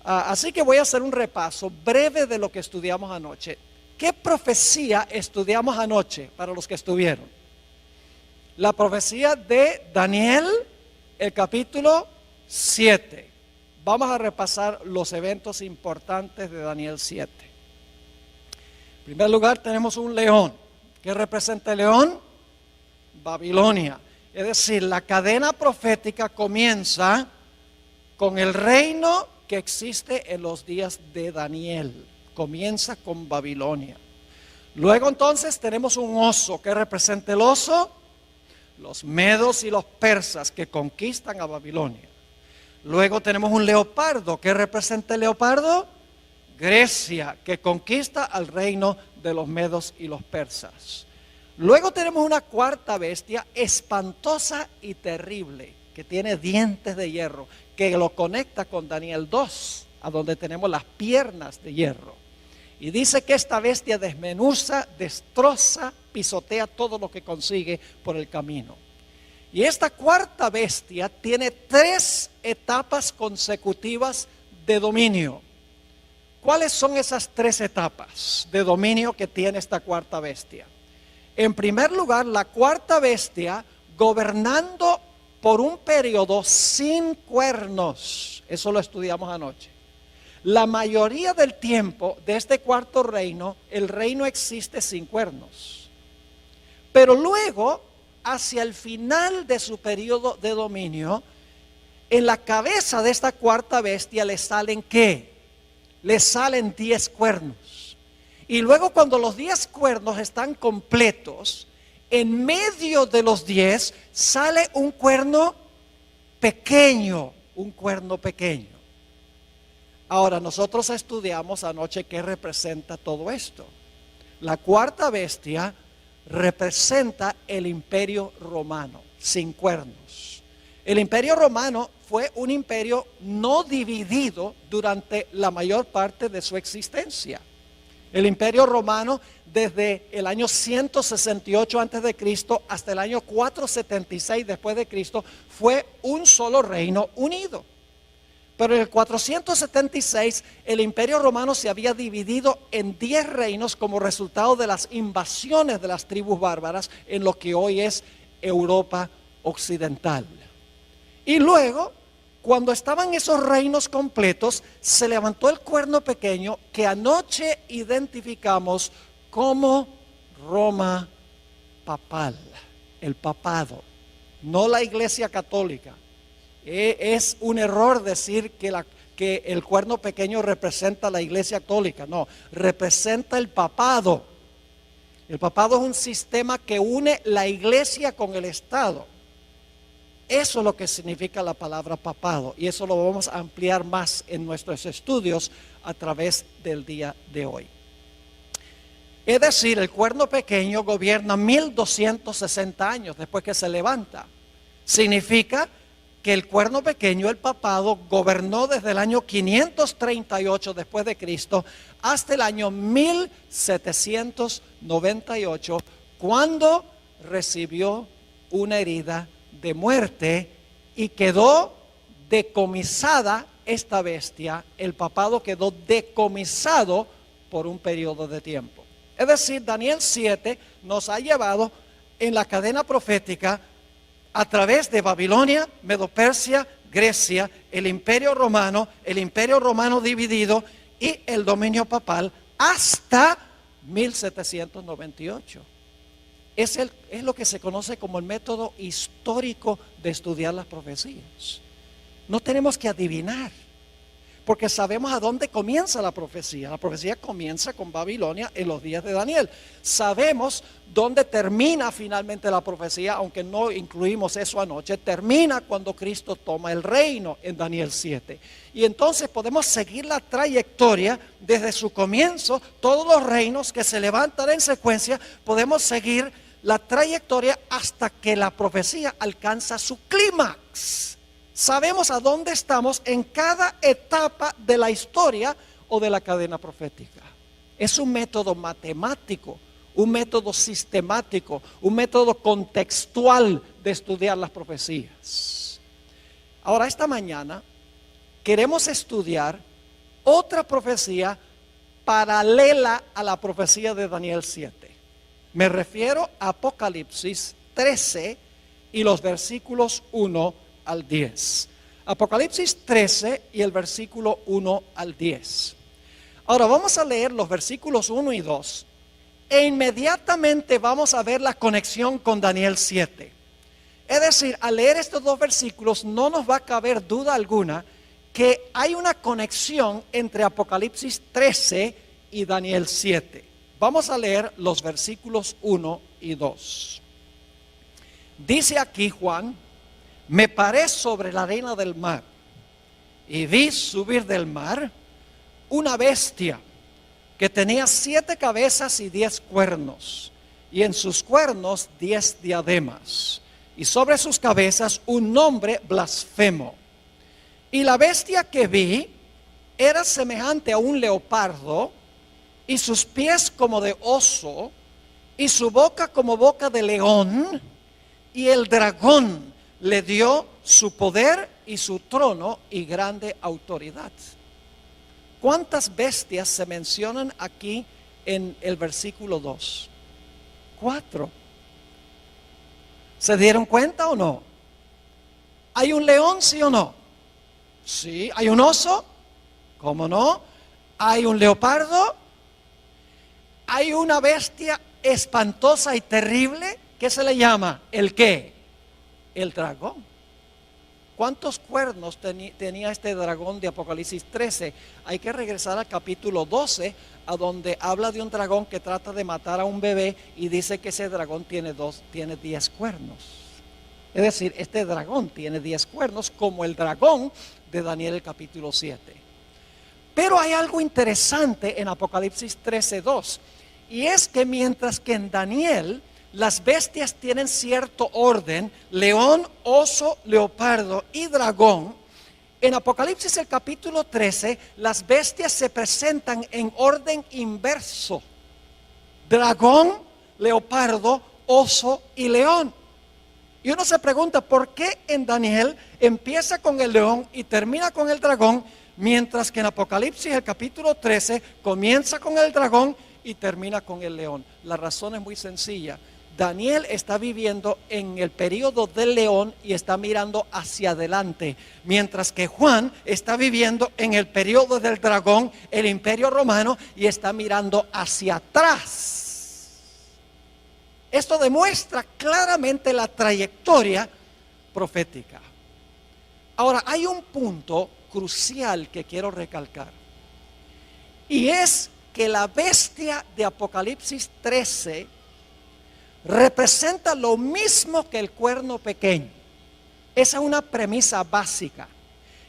Así que voy a hacer un repaso breve de lo que estudiamos anoche. ¿Qué profecía estudiamos anoche para los que estuvieron? La profecía de Daniel, el capítulo 7. Vamos a repasar los eventos importantes de Daniel 7. En primer lugar tenemos un león. ¿Qué representa el león? Babilonia. Es decir, la cadena profética comienza con el reino que existe en los días de Daniel. Comienza con Babilonia. Luego entonces tenemos un oso. ¿Qué representa el oso? Los medos y los persas que conquistan a Babilonia. Luego tenemos un leopardo. ¿Qué representa el leopardo? Grecia, que conquista al reino de los medos y los persas. Luego tenemos una cuarta bestia espantosa y terrible, que tiene dientes de hierro, que lo conecta con Daniel 2, a donde tenemos las piernas de hierro. Y dice que esta bestia desmenuza, destroza, pisotea todo lo que consigue por el camino. Y esta cuarta bestia tiene 3 etapas consecutivas de dominio. ¿Cuáles son esas 3 etapas de dominio que tiene esta cuarta bestia? En primer lugar, la cuarta bestia gobernando por un periodo sin cuernos. Eso lo estudiamos anoche. La mayoría del tiempo de este cuarto reino, el reino existe sin cuernos. Pero luego, hacia el final de su periodo de dominio, en la cabeza de esta cuarta bestia le salen ¿qué? Le salen 10 cuernos. Y luego cuando los 10 cuernos están completos, en medio de los 10 sale un cuerno pequeño, un cuerno pequeño. Ahora, nosotros estudiamos anoche qué representa todo esto. La cuarta bestia representa el imperio romano, sin cuernos. El imperio romano fue un imperio no dividido durante la mayor parte de su existencia. El imperio romano desde el año 168 a.C. hasta el año 476 después de Cristo fue un solo reino unido. Pero en el 476 el imperio romano se había dividido en 10 reinos como resultado de las invasiones de las tribus bárbaras en lo que hoy es Europa occidental. Y luego, cuando estaban esos reinos completos, se levantó el cuerno pequeño que anoche identificamos como Roma papal, el papado, no la Iglesia católica. Es un error decir que el cuerno pequeño representa la Iglesia católica, no, representa el papado. El papado es un sistema que une la Iglesia con el Estado. Eso es lo que significa la palabra papado, y eso lo vamos a ampliar más en nuestros estudios a través del día de hoy. Es decir, el cuerno pequeño gobierna 1260 años después que se levanta. Significa que el cuerno pequeño, el papado, gobernó desde el año 538 después de Cristo hasta el año 1798, cuando recibió una herida de muerte y quedó decomisada esta bestia. El papado quedó decomisado por un periodo de tiempo. Es decir, Daniel 7 nos ha llevado en la cadena profética a través de Babilonia, Medo-Persia, Grecia, el imperio romano dividido y el dominio papal hasta 1798. Es lo que se conoce como el método histórico de estudiar las profecías. No tenemos que adivinar, porque sabemos a dónde comienza la profecía. La profecía comienza con Babilonia en los días de Daniel. Sabemos dónde termina finalmente la profecía, aunque no incluimos eso anoche. Termina cuando Cristo toma el reino en Daniel 7. Y entonces podemos seguir la trayectoria desde su comienzo. Todos los reinos que se levantan en secuencia, podemos seguir la trayectoria hasta que la profecía alcanza su clímax. Sabemos a dónde estamos en cada etapa de la historia o de la cadena profética. Es un método matemático, un método sistemático, un método contextual de estudiar las profecías. Ahora, esta mañana queremos estudiar otra profecía paralela a la profecía de Daniel 7. Me refiero a Apocalipsis 13 y los versículos 1 al 10. Apocalipsis 13 y el versículo 1 al 10. Ahora vamos a leer los versículos 1 y 2 e inmediatamente vamos a ver la conexión con Daniel 7. Es decir, al leer estos dos versículos no nos va a caber duda alguna que hay una conexión entre Apocalipsis 13 y Daniel 7. Vamos a leer los versículos 1 y 2. Dice aquí Juan: me paré sobre la arena del mar y vi subir del mar una bestia que tenía 7 cabezas y 10 cuernos, y en sus cuernos 10 diademas, y sobre sus cabezas un nombre blasfemo. Y la bestia que vi era semejante a un leopardo, y sus pies como de oso, y su boca como boca de león, y el dragón le dio su poder y su trono y grande autoridad. ¿Cuántas bestias se mencionan aquí en el versículo 2? 4. ¿Se dieron cuenta o no? ¿Hay un león, sí o no? Sí. ¿Hay un oso? ¿Cómo no? ¿Hay un leopardo? ¿Hay una bestia espantosa y terrible? ¿Qué se le llama? ¿El qué? El dragón. ¿Cuántos cuernos tenía este dragón de Apocalipsis 13? Hay que regresar al capítulo 12, a donde habla de un dragón que trata de matar a un bebé y dice que ese dragón tiene 10 cuernos. Es decir, este dragón tiene 10 cuernos como el dragón de Daniel el capítulo 7. Pero hay algo interesante en Apocalipsis 13:2, y es que mientras que en Daniel las bestias tienen cierto orden: león, oso, leopardo y dragón, en Apocalipsis el capítulo 13 las bestias se presentan en orden inverso: dragón, leopardo, oso y león. Y uno se pregunta, ¿por qué en Daniel empieza con el león y termina con el dragón, mientras que en Apocalipsis el capítulo 13 comienza con el dragón y termina con el león? La razón es muy sencilla. Daniel está viviendo en el periodo del león y está mirando hacia adelante, mientras que Juan está viviendo en el periodo del dragón, el imperio romano, y está mirando hacia atrás. Esto demuestra claramente la trayectoria profética. Ahora, hay un punto crucial que quiero recalcar, y es que la bestia de Apocalipsis 13 representa lo mismo que el cuerno pequeño. Esa es una premisa básica.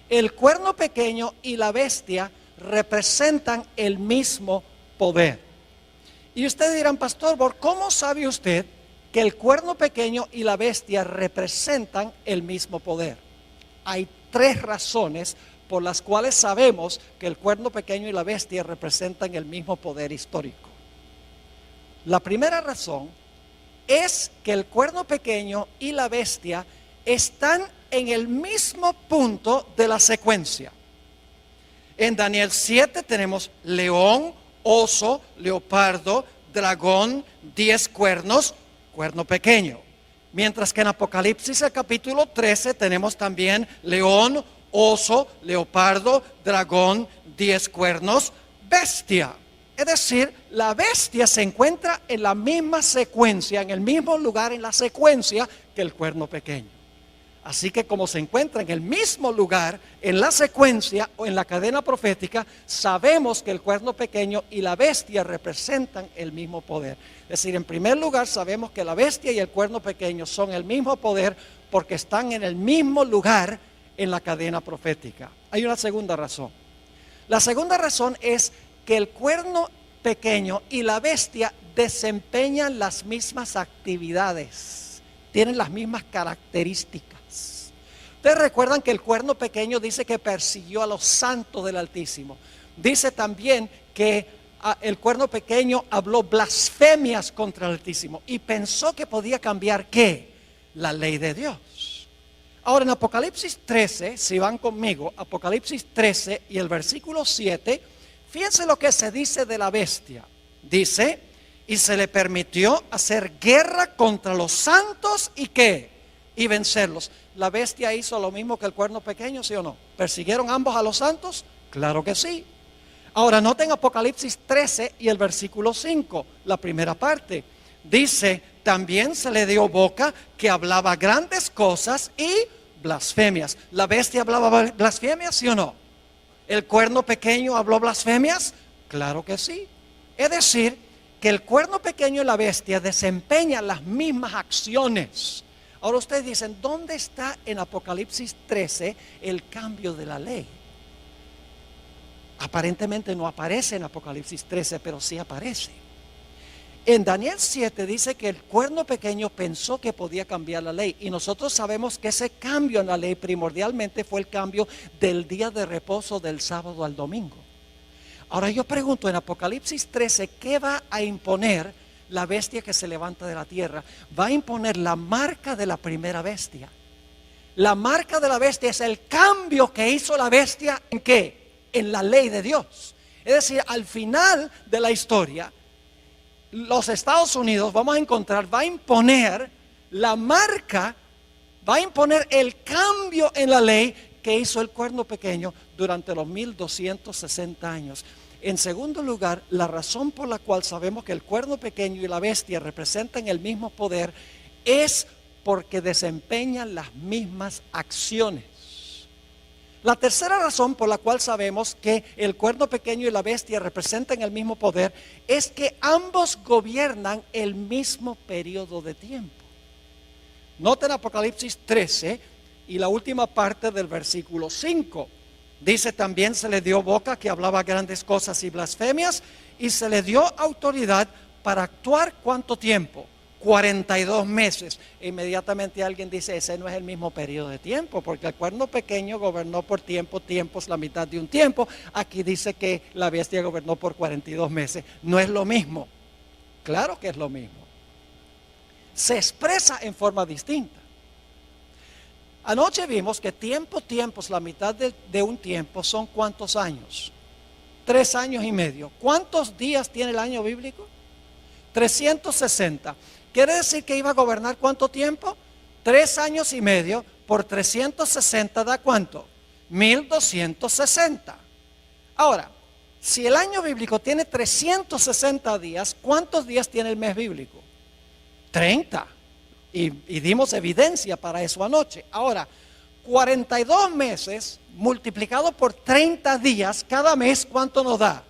El cuerno pequeño y la bestia representan el mismo poder. Y ustedes dirán, pastor, ¿cómo sabe usted que el cuerno pequeño y la bestia representan el mismo poder? Hay 3 razones por las cuales sabemos que el cuerno pequeño y la bestia representan el mismo poder histórico. La primera razón es que el cuerno pequeño y la bestia están en el mismo punto de la secuencia. En Daniel 7 tenemos león, oso, leopardo, dragón, 10 cuernos, cuerno pequeño. Mientras que en Apocalipsis el capítulo 13 tenemos también león, oso, leopardo, dragón, 10 cuernos, bestia. Es decir, la bestia se encuentra en la misma secuencia, en el mismo lugar en la secuencia que el cuerno pequeño. Así que como se encuentra en el mismo lugar en la secuencia o en la cadena profética, sabemos que el cuerno pequeño y la bestia representan el mismo poder. Es decir, en primer lugar sabemos que la bestia y el cuerno pequeño son el mismo poder porque están en el mismo lugar en la cadena profética. Hay una segunda razón. La segunda razón es que el cuerno pequeño y la bestia desempeñan las mismas actividades, tienen las mismas características. Ustedes recuerdan que el cuerno pequeño dice que persiguió a los santos del Altísimo. Dice también que el cuerno pequeño habló blasfemias contra el Altísimo y pensó que podía cambiar ¿qué? La ley de Dios. Ahora en Apocalipsis 13, si van conmigo, Apocalipsis 13 y el versículo 7, fíjense lo que se dice de la bestia. Dice, y se le permitió hacer guerra contra los santos y ¿qué? Y vencerlos. ¿La bestia hizo lo mismo que el cuerno pequeño, sí o no? ¿Persiguieron ambos a los santos? Claro que sí. Ahora noten Apocalipsis 13 y el versículo 5, la primera parte. Dice, también se le dio boca que hablaba grandes cosas y blasfemias. ¿La bestia hablaba blasfemias, sí o no? ¿El cuerno pequeño habló blasfemias? Claro que sí. Es decir, que el cuerno pequeño y la bestia desempeñan las mismas acciones. Ahora ustedes dicen, ¿dónde está en Apocalipsis 13 el cambio de la ley? Aparentemente no aparece en Apocalipsis 13, pero sí aparece. En Daniel 7 dice que el cuerno pequeño pensó que podía cambiar la ley. Y nosotros sabemos que ese cambio en la ley primordialmente fue el cambio del día de reposo del sábado al domingo. Ahora yo pregunto, en Apocalipsis 13, ¿qué va a imponer la bestia que se levanta de la tierra? Va a imponer la marca de la primera bestia. La marca de la bestia es el cambio que hizo la bestia ¿en qué? En la ley de Dios. Es decir, al final de la historia, los Estados Unidos, vamos a encontrar, va a imponer la marca, va a imponer el cambio en la ley que hizo el cuerno pequeño durante los 1260 años. En segundo lugar, la razón por la cual sabemos que el cuerno pequeño y la bestia representan el mismo poder es porque desempeñan las mismas acciones. La tercera razón por la cual sabemos que el cuerno pequeño y la bestia representan el mismo poder es que ambos gobiernan el mismo periodo de tiempo. Noten Apocalipsis 13 y la última parte del versículo 5. Dice, también se le dio boca que hablaba grandes cosas y blasfemias, y se le dio autoridad para actuar ¿cuánto tiempo? 42 meses. Inmediatamente alguien dice, ese no es el mismo periodo de tiempo, porque el cuerno pequeño gobernó por tiempos, la mitad de un tiempo. Aquí dice que la bestia gobernó por 42 meses. No es lo mismo. Claro que es lo mismo. Se expresa en forma distinta. Anoche vimos que tiempos, la mitad de un tiempo son ¿cuántos años? 3 años y medio. ¿Cuántos días tiene el año bíblico? 360. ¿Quiere decir que iba a gobernar cuánto tiempo? 3 años y medio por 360 da ¿cuánto? 1260. Ahora, si el año bíblico tiene 360 días, ¿cuántos días tiene el mes bíblico? 30. Y dimos evidencia para eso anoche. Ahora, 42 meses multiplicado por 30 días, cada mes, ¿cuánto nos da?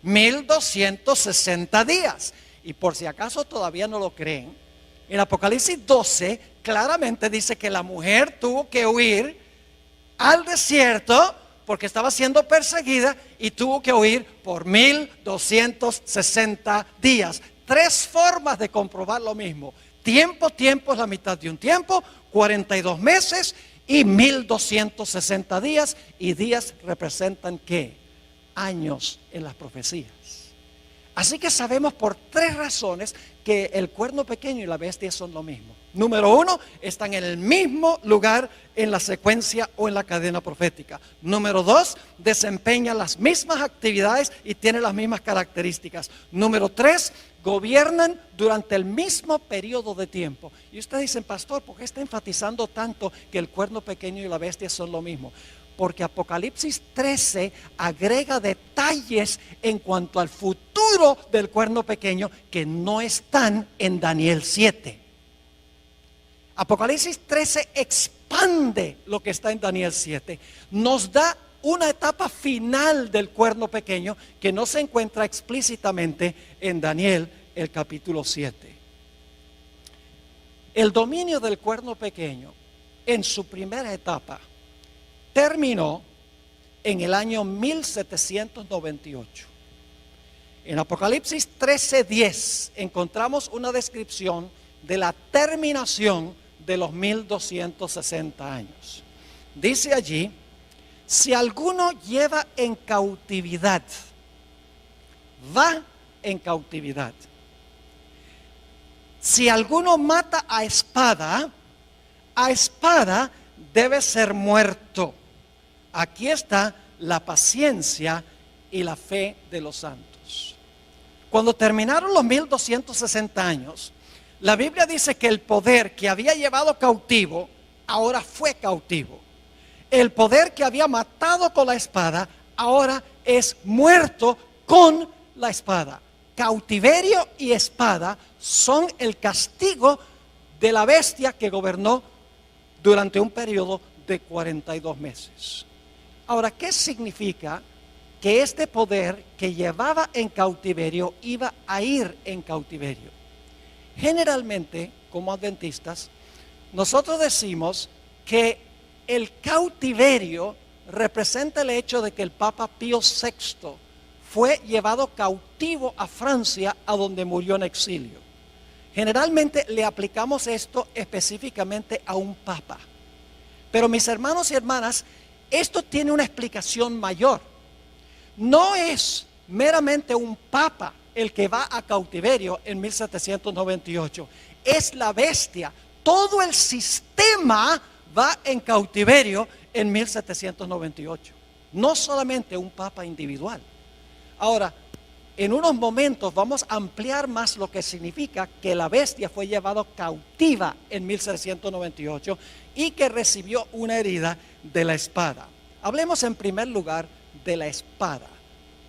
1260 días. Y por si acaso todavía no lo creen, en Apocalipsis 12 claramente dice que la mujer tuvo que huir al desierto porque estaba siendo perseguida y tuvo que huir por 1260 días. 3 formas de comprobar lo mismo. Tiempo es la mitad de un tiempo, 42 meses y 1260 días. Y días representan ¿qué? Años en las profecías. Así que sabemos por 3 razones que el cuerno pequeño y la bestia son lo mismo. Número 1, están en el mismo lugar en la secuencia o en la cadena profética. Número 2, desempeñan las mismas actividades y tienen las mismas características. Número 3, gobiernan durante el mismo periodo de tiempo. Y ustedes dicen, pastor, ¿por qué está enfatizando tanto que el cuerno pequeño y la bestia son lo mismo? Porque Apocalipsis 13 agrega detalles en cuanto al futuro del cuerno pequeño que no están en Daniel 7. Apocalipsis 13 expande lo que está en Daniel 7. Nos da una etapa final del cuerno pequeño que no se encuentra explícitamente en Daniel el capítulo 7. El dominio del cuerno pequeño en su primera etapa terminó en el año 1798. En Apocalipsis 13:10 encontramos una descripción de la terminación de los 1260 años. Dice allí, si alguno lleva en cautividad, va en cautividad. Si alguno mata a espada debe ser muerto. Aquí está la paciencia y la fe de los santos. Cuando terminaron los 1260 años, la Biblia dice que el poder que había llevado cautivo, ahora fue cautivo. El poder que había matado con la espada, ahora es muerto con la espada. Cautiverio y espada son el castigo de la bestia que gobernó durante un periodo de 42 meses. Ahora, ¿qué significa que este poder que llevaba en cautiverio iba a ir en cautiverio? Generalmente, como adventistas, nosotros decimos que el cautiverio representa el hecho de que el Papa Pío VI fue llevado cautivo a Francia, a donde murió en exilio. Generalmente le aplicamos esto específicamente a un papa. Pero mis hermanos y hermanas, esto tiene una explicación mayor. No es meramente un papa el que va a cautiverio en 1798. Es la bestia. Todo el sistema va en cautiverio en 1798. No solamente un papa individual. Ahora, en unos momentos vamos a ampliar más lo que significa que la bestia fue llevada cautiva en 1798 y que recibió una herida de la espada. Hablemos en primer lugar de la espada.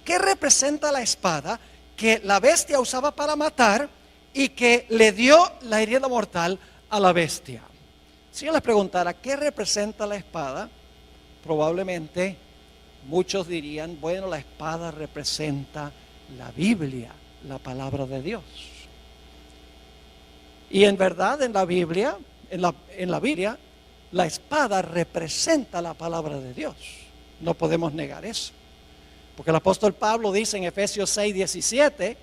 ¿Qué representa la espada que la bestia usaba para matar y que le dio la herida mortal a la bestia? Si yo les preguntara qué representa la espada, probablemente muchos dirían, bueno, la espada representa la Biblia, la palabra de Dios. Y en verdad en la Biblia, la espada representa la palabra de Dios. No podemos negar eso. Porque el apóstol Pablo dice en Efesios 6:17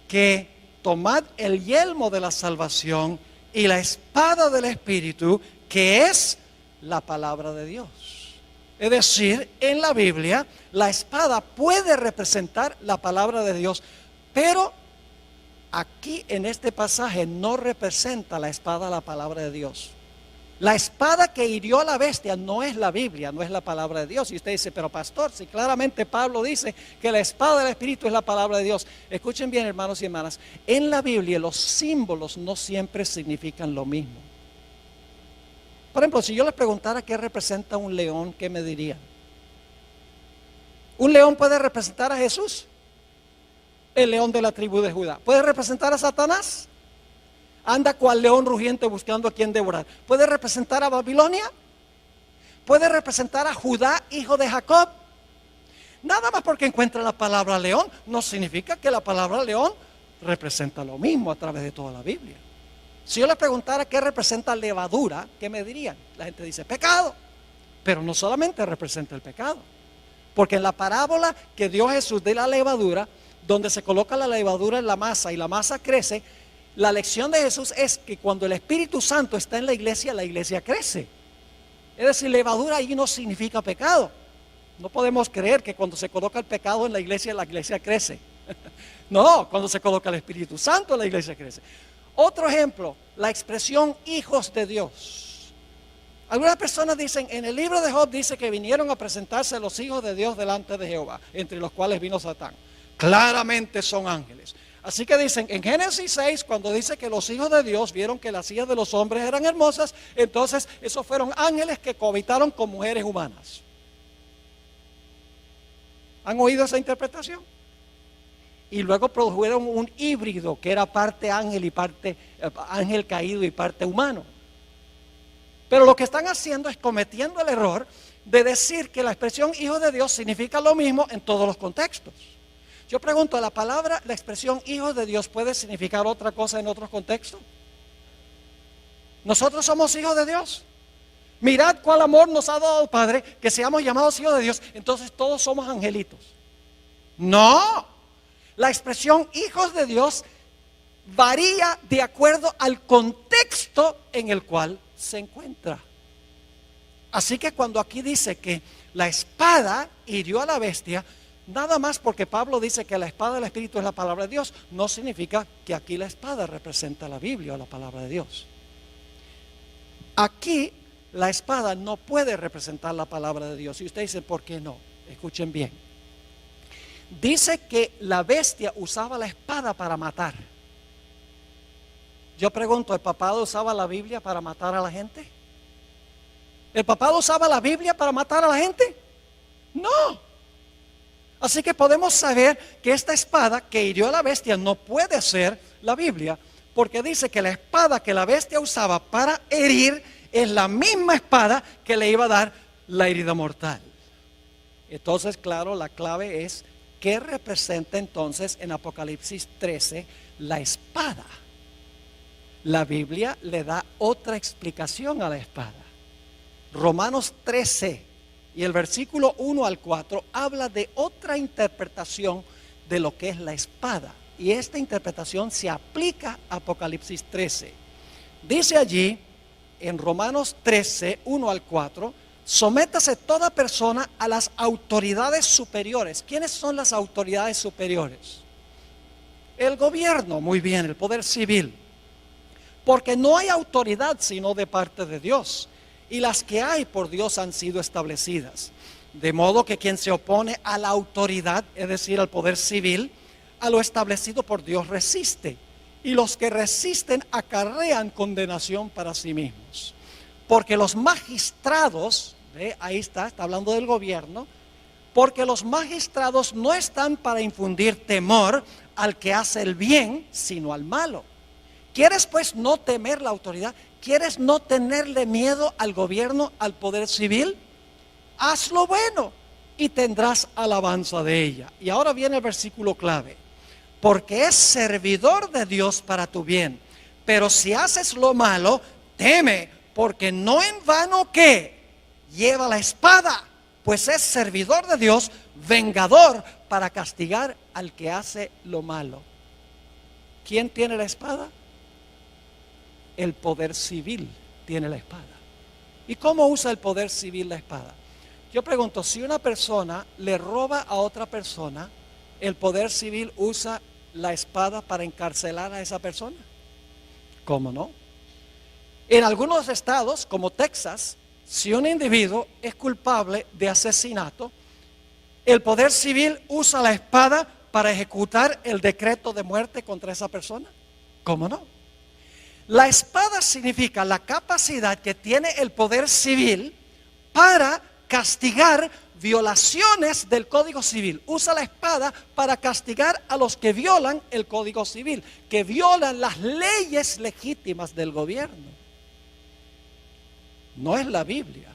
que tomad el yelmo de la salvación y la espada del Espíritu, que es la palabra de Dios. Es decir, en la Biblia la espada puede representar la palabra de Dios, pero aquí en este pasaje no representa la espada la palabra de Dios. La espada que hirió a la bestia no es la Biblia, no es la palabra de Dios. Y usted dice, pero pastor, si claramente Pablo dice que la espada del Espíritu es la palabra de Dios. Escuchen bien, hermanos y hermanas, en la Biblia los símbolos no siempre significan lo mismo. Por ejemplo, si yo les preguntara qué representa un león, ¿qué me dirían? ¿Un león puede representar a Jesús? El león de la tribu de Judá. ¿Puede representar a Satanás? Anda cual león rugiente buscando a quien devorar. ¿Puede representar a Babilonia? ¿Puede representar a Judá, hijo de Jacob? Nada más porque encuentra la palabra león, no significa que la palabra león representa lo mismo a través de toda la Biblia. Si yo les preguntara qué representa levadura, ¿qué me dirían? La gente dice pecado, pero no solamente representa el pecado, porque en la parábola que dio Jesús de la levadura, donde se coloca la levadura en la masa y la masa crece, la lección de Jesús es que cuando el Espíritu Santo está en la iglesia crece. Es decir, levadura allí no significa pecado. No podemos creer que cuando se coloca el pecado en la iglesia crece. No, cuando se coloca el Espíritu Santo la iglesia crece. Otro ejemplo, la expresión hijos de Dios. Algunas personas dicen, en el libro de Job dice que vinieron a presentarse los hijos de Dios delante de Jehová, entre los cuales vino Satán. Claramente son ángeles. Así que dicen, en Génesis 6, cuando dice que los hijos de Dios vieron que las hijas de los hombres eran hermosas, entonces esos fueron ángeles que cohabitaron con mujeres humanas. ¿Han oído esa interpretación? Y luego produjeron un híbrido que era parte ángel y parte ángel caído y parte humano. Pero lo que están haciendo es cometiendo el error de decir que la expresión hijo de Dios significa lo mismo en todos los contextos. Yo pregunto, la expresión hijo de Dios puede significar otra cosa en otros contextos. Nosotros somos hijos de Dios. Mirad cuál amor nos ha dado el Padre, que seamos llamados hijos de Dios. Entonces todos somos angelitos. No, la expresión hijos de Dios varía de acuerdo al contexto en el cual se encuentra. Así que cuando aquí dice que la espada hirió a la bestia, nada más porque Pablo dice que la espada del Espíritu es la palabra de Dios, no significa que aquí la espada representa la Biblia o la palabra de Dios. Aquí la espada no puede representar la palabra de Dios. Y usted dice, ¿por qué no? Escuchen bien. Dice que la bestia usaba la espada para matar. Yo pregunto, ¿el papado usaba la Biblia para matar a la gente? ¿El papado usaba la Biblia para matar a la gente? No. Así que podemos saber que esta espada que hirió a la bestia no puede ser la Biblia, porque dice que la espada que la bestia usaba para herir es la misma espada que le iba a dar la herida mortal. Entonces, claro, la clave es ¿qué representa entonces en Apocalipsis 13 la espada? La Biblia le da otra explicación a la espada. Romanos 13 y el versículo 1 al 4 habla de otra interpretación de lo que es la espada. Y esta interpretación se aplica a Apocalipsis 13. Dice allí en Romanos 13, 1 al 4, sométase toda persona a las autoridades superiores. ¿Quiénes son las autoridades superiores? El gobierno, muy bien, el poder civil. Porque no hay autoridad sino de parte de Dios. Y las que hay por Dios han sido establecidas. De modo que quien se opone a la autoridad, es decir, al poder civil, a lo establecido por Dios resiste. Y los que resisten acarrean condenación para sí mismos. Porque los magistrados, ahí está hablando del gobierno, porque los magistrados no están para infundir temor al que hace el bien, sino al malo. ¿Quieres pues no temer la autoridad? ¿Quieres no tenerle miedo al gobierno, al poder civil? Haz lo bueno y tendrás alabanza de ella. Y ahora viene el versículo clave. Porque es servidor de Dios para tu bien. Pero si haces lo malo, teme, porque no en vano que lleva la espada, pues es servidor de Dios, vengador para castigar al que hace lo malo. ¿Quién tiene la espada? El poder civil tiene la espada. ¿Y cómo usa el poder civil la espada? Yo pregunto, si una persona le roba a otra persona, ¿el poder civil usa la espada para encarcelar a esa persona? ¿Cómo no? En algunos estados, como Texas, si un individuo es culpable de asesinato, el poder civil usa la espada para ejecutar el decreto de muerte contra esa persona. ¿Cómo no? La espada significa la capacidad que tiene el poder civil para castigar violaciones del Código Civil. Usa la espada para castigar a los que violan el Código Civil, que violan las leyes legítimas del gobierno. No es la Biblia,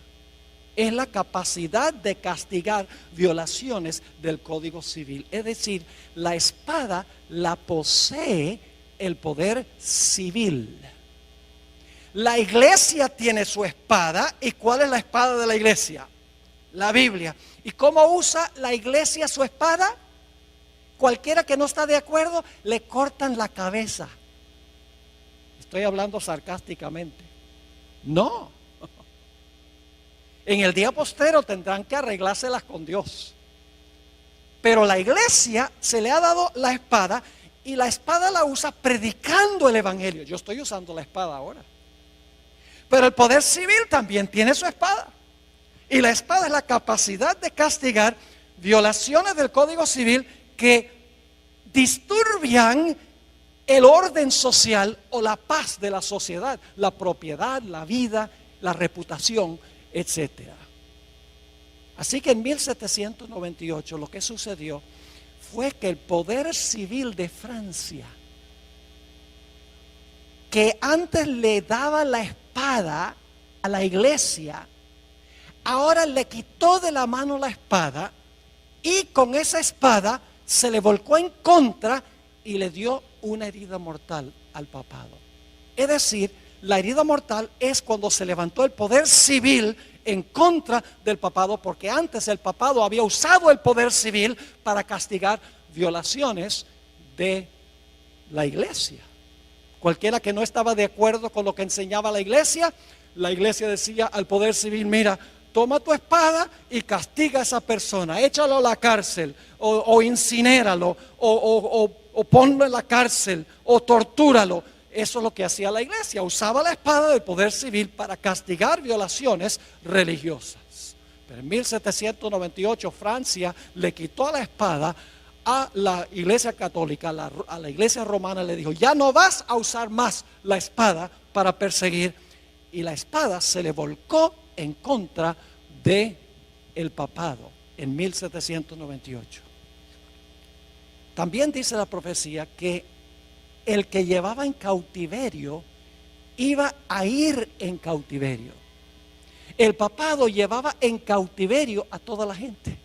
es la capacidad de castigar violaciones del Código Civil. Es decir, la espada la posee el poder civil. La iglesia tiene su espada. ¿Y cuál es la espada de la iglesia? La Biblia. ¿Y cómo usa la iglesia su espada? Cualquiera que no está de acuerdo, le cortan la cabeza. Estoy hablando sarcásticamente. No. En el día postrero tendrán que arreglárselas con Dios. Pero la iglesia se le ha dado la espada, y la espada la usa predicando el evangelio. Yo estoy usando la espada ahora. Pero el poder civil también tiene su espada. Y la espada es la capacidad de castigar violaciones del Código Civil que disturbian el orden social o la paz de la sociedad, la propiedad, la vida, la reputación, etcétera. Así que en 1798 lo que sucedió fue que el poder civil de Francia, que antes le daba la espada a la iglesia, ahora le quitó de la mano la espada y con esa espada se le volcó en contra y le dio una herida mortal al papado. Es decir, la herida mortal es cuando se levantó el poder civil en contra del papado, porque antes el papado había usado el poder civil para castigar violaciones de la iglesia. Cualquiera que no estaba de acuerdo con lo que enseñaba la iglesia decía al poder civil: mira, toma tu espada y castiga a esa persona, échalo a la cárcel, o incinéralo, o ponlo en la cárcel, o tortúralo. eso es lo que hacía la iglesia, usaba la espada del poder civil para castigar violaciones religiosas. Pero en 1798 Francia le quitó la espada a la iglesia católica, a la iglesia romana, le dijo: ya no vas a usar más la espada para perseguir. Y la espada se le volcó en contra de el papado en 1798. También dice la profecía que el que llevaba en cautiverio iba a ir en cautiverio. El papado llevaba en cautiverio a toda la gente.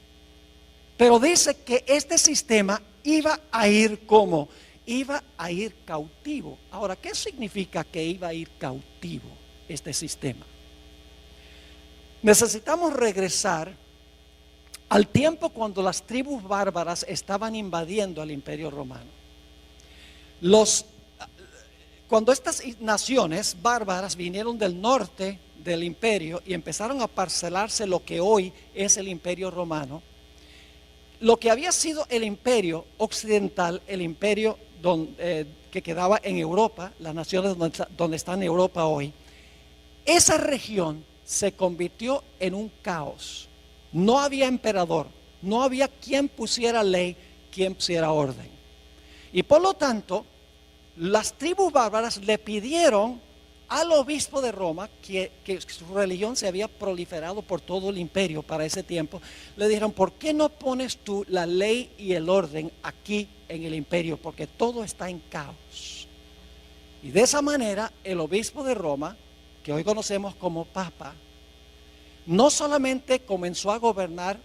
Pero dice que este sistema iba a ir como, iba a ir cautivo. Ahora, ¿qué significa que iba a ir cautivo este sistema? Necesitamos regresar al tiempo cuando las tribus bárbaras estaban invadiendo al Imperio Romano. Cuando estas naciones bárbaras vinieron del norte del imperio y empezaron a parcelarse lo que hoy es el Imperio Romano, lo que había sido el imperio occidental, el imperio que quedaba en Europa, las naciones donde está en Europa hoy, esa región se convirtió en un caos. No había emperador, no había quien pusiera ley, quien pusiera orden. Y por lo tanto, las tribus bárbaras le pidieron al obispo de Roma, que su religión se había proliferado por todo el imperio para ese tiempo, le dijeron: ¿por qué no pones tú la ley y el orden aquí en el imperio? Porque todo está en caos. Y de esa manera el obispo de Roma, que hoy conocemos como Papa, no solamente comenzó a gobernar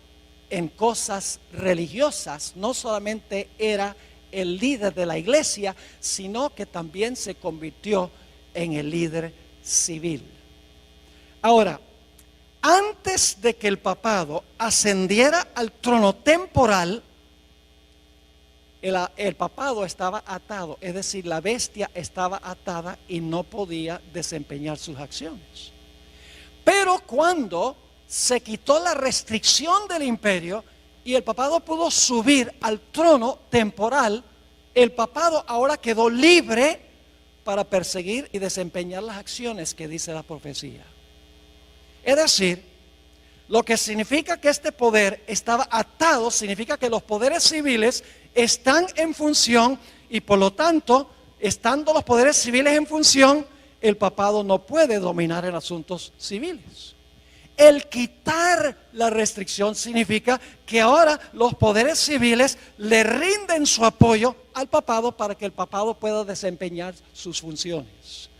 en cosas religiosas, no solamente era el líder de la iglesia, sino que también se convirtió en el líder civil. Ahora, antes de que el papado ascendiera al trono temporal, el papado estaba atado, es decir, la bestia estaba atada y no podía desempeñar sus acciones. Pero cuando se quitó la restricción del imperio y el papado pudo subir al trono temporal, el papado ahora quedó libre para perseguir y desempeñar las acciones que dice la profecía. Es decir, lo que significa que este poder estaba atado, significa que los poderes civiles están en función y por lo tanto, estando los poderes civiles en función, el papado no puede dominar en asuntos civiles. El quitar la restricción significa que ahora los poderes civiles le rinden su apoyo al papado para que el papado pueda desempeñar sus funciones.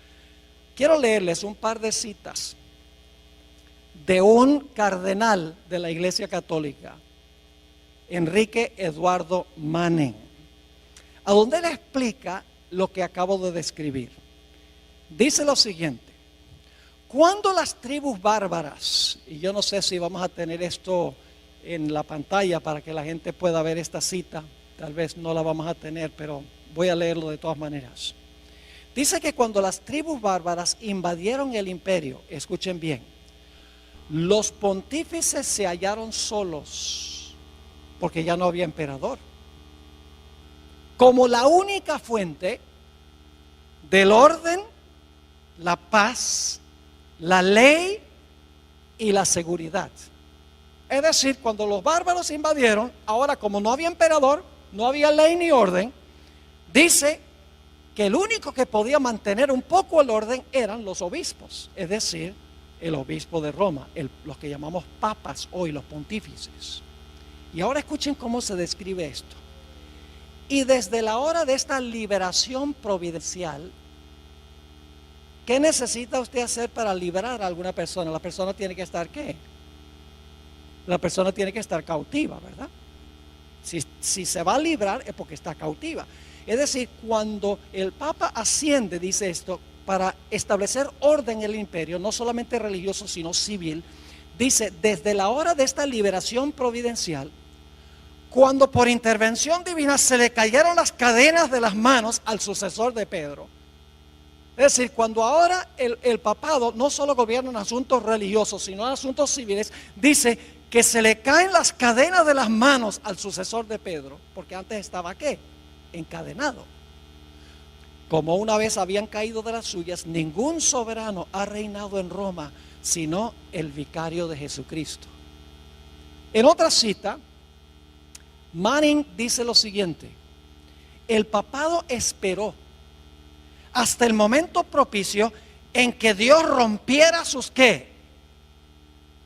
Quiero leerles un par de citas de un cardenal de la Iglesia Católica, Enrique Eduardo Manning, a donde él explica lo que acabo de describir. Dice lo siguiente: cuando las tribus bárbaras, y yo no sé si vamos a tener esto en la pantalla para que la gente pueda ver esta cita, tal vez no la vamos a tener, pero voy a leerlo de todas maneras. Dice que cuando las tribus bárbaras invadieron el imperio, escuchen bien, los pontífices se hallaron solos porque ya no había emperador. Como la única fuente del orden, la paz, la ley y la seguridad. Es decir, cuando los bárbaros invadieron, ahora como no había emperador, no había ley ni orden, dice que el único que podía mantener un poco el orden eran los obispos, es decir, el obispo de Roma, los que llamamos papas hoy, los pontífices. Y ahora escuchen cómo se describe esto. Y desde la hora de esta liberación providencial, ¿qué necesita usted hacer para liberar a alguna persona? La persona tiene que estar ¿qué? La persona tiene que estar cautiva, ¿verdad? Si se va a librar es porque está cautiva. Es decir, cuando el Papa asciende, dice esto, para establecer orden en el imperio, no solamente religioso, sino civil, dice, desde la hora de esta liberación providencial, cuando por intervención divina se le cayeron las cadenas de las manos al sucesor de Pedro. Es decir, cuando ahora el papado no solo gobierna en asuntos religiosos, sino en asuntos civiles, dice que se le caen las cadenas de las manos al sucesor de Pedro, porque antes estaba ¿qué? Encadenado. Como una vez habían caído de las suyas, ningún soberano ha reinado en Roma, sino el vicario de Jesucristo. En otra cita, Manning dice lo siguiente: el papado esperó hasta el momento propicio en que Dios rompiera sus ¿qué?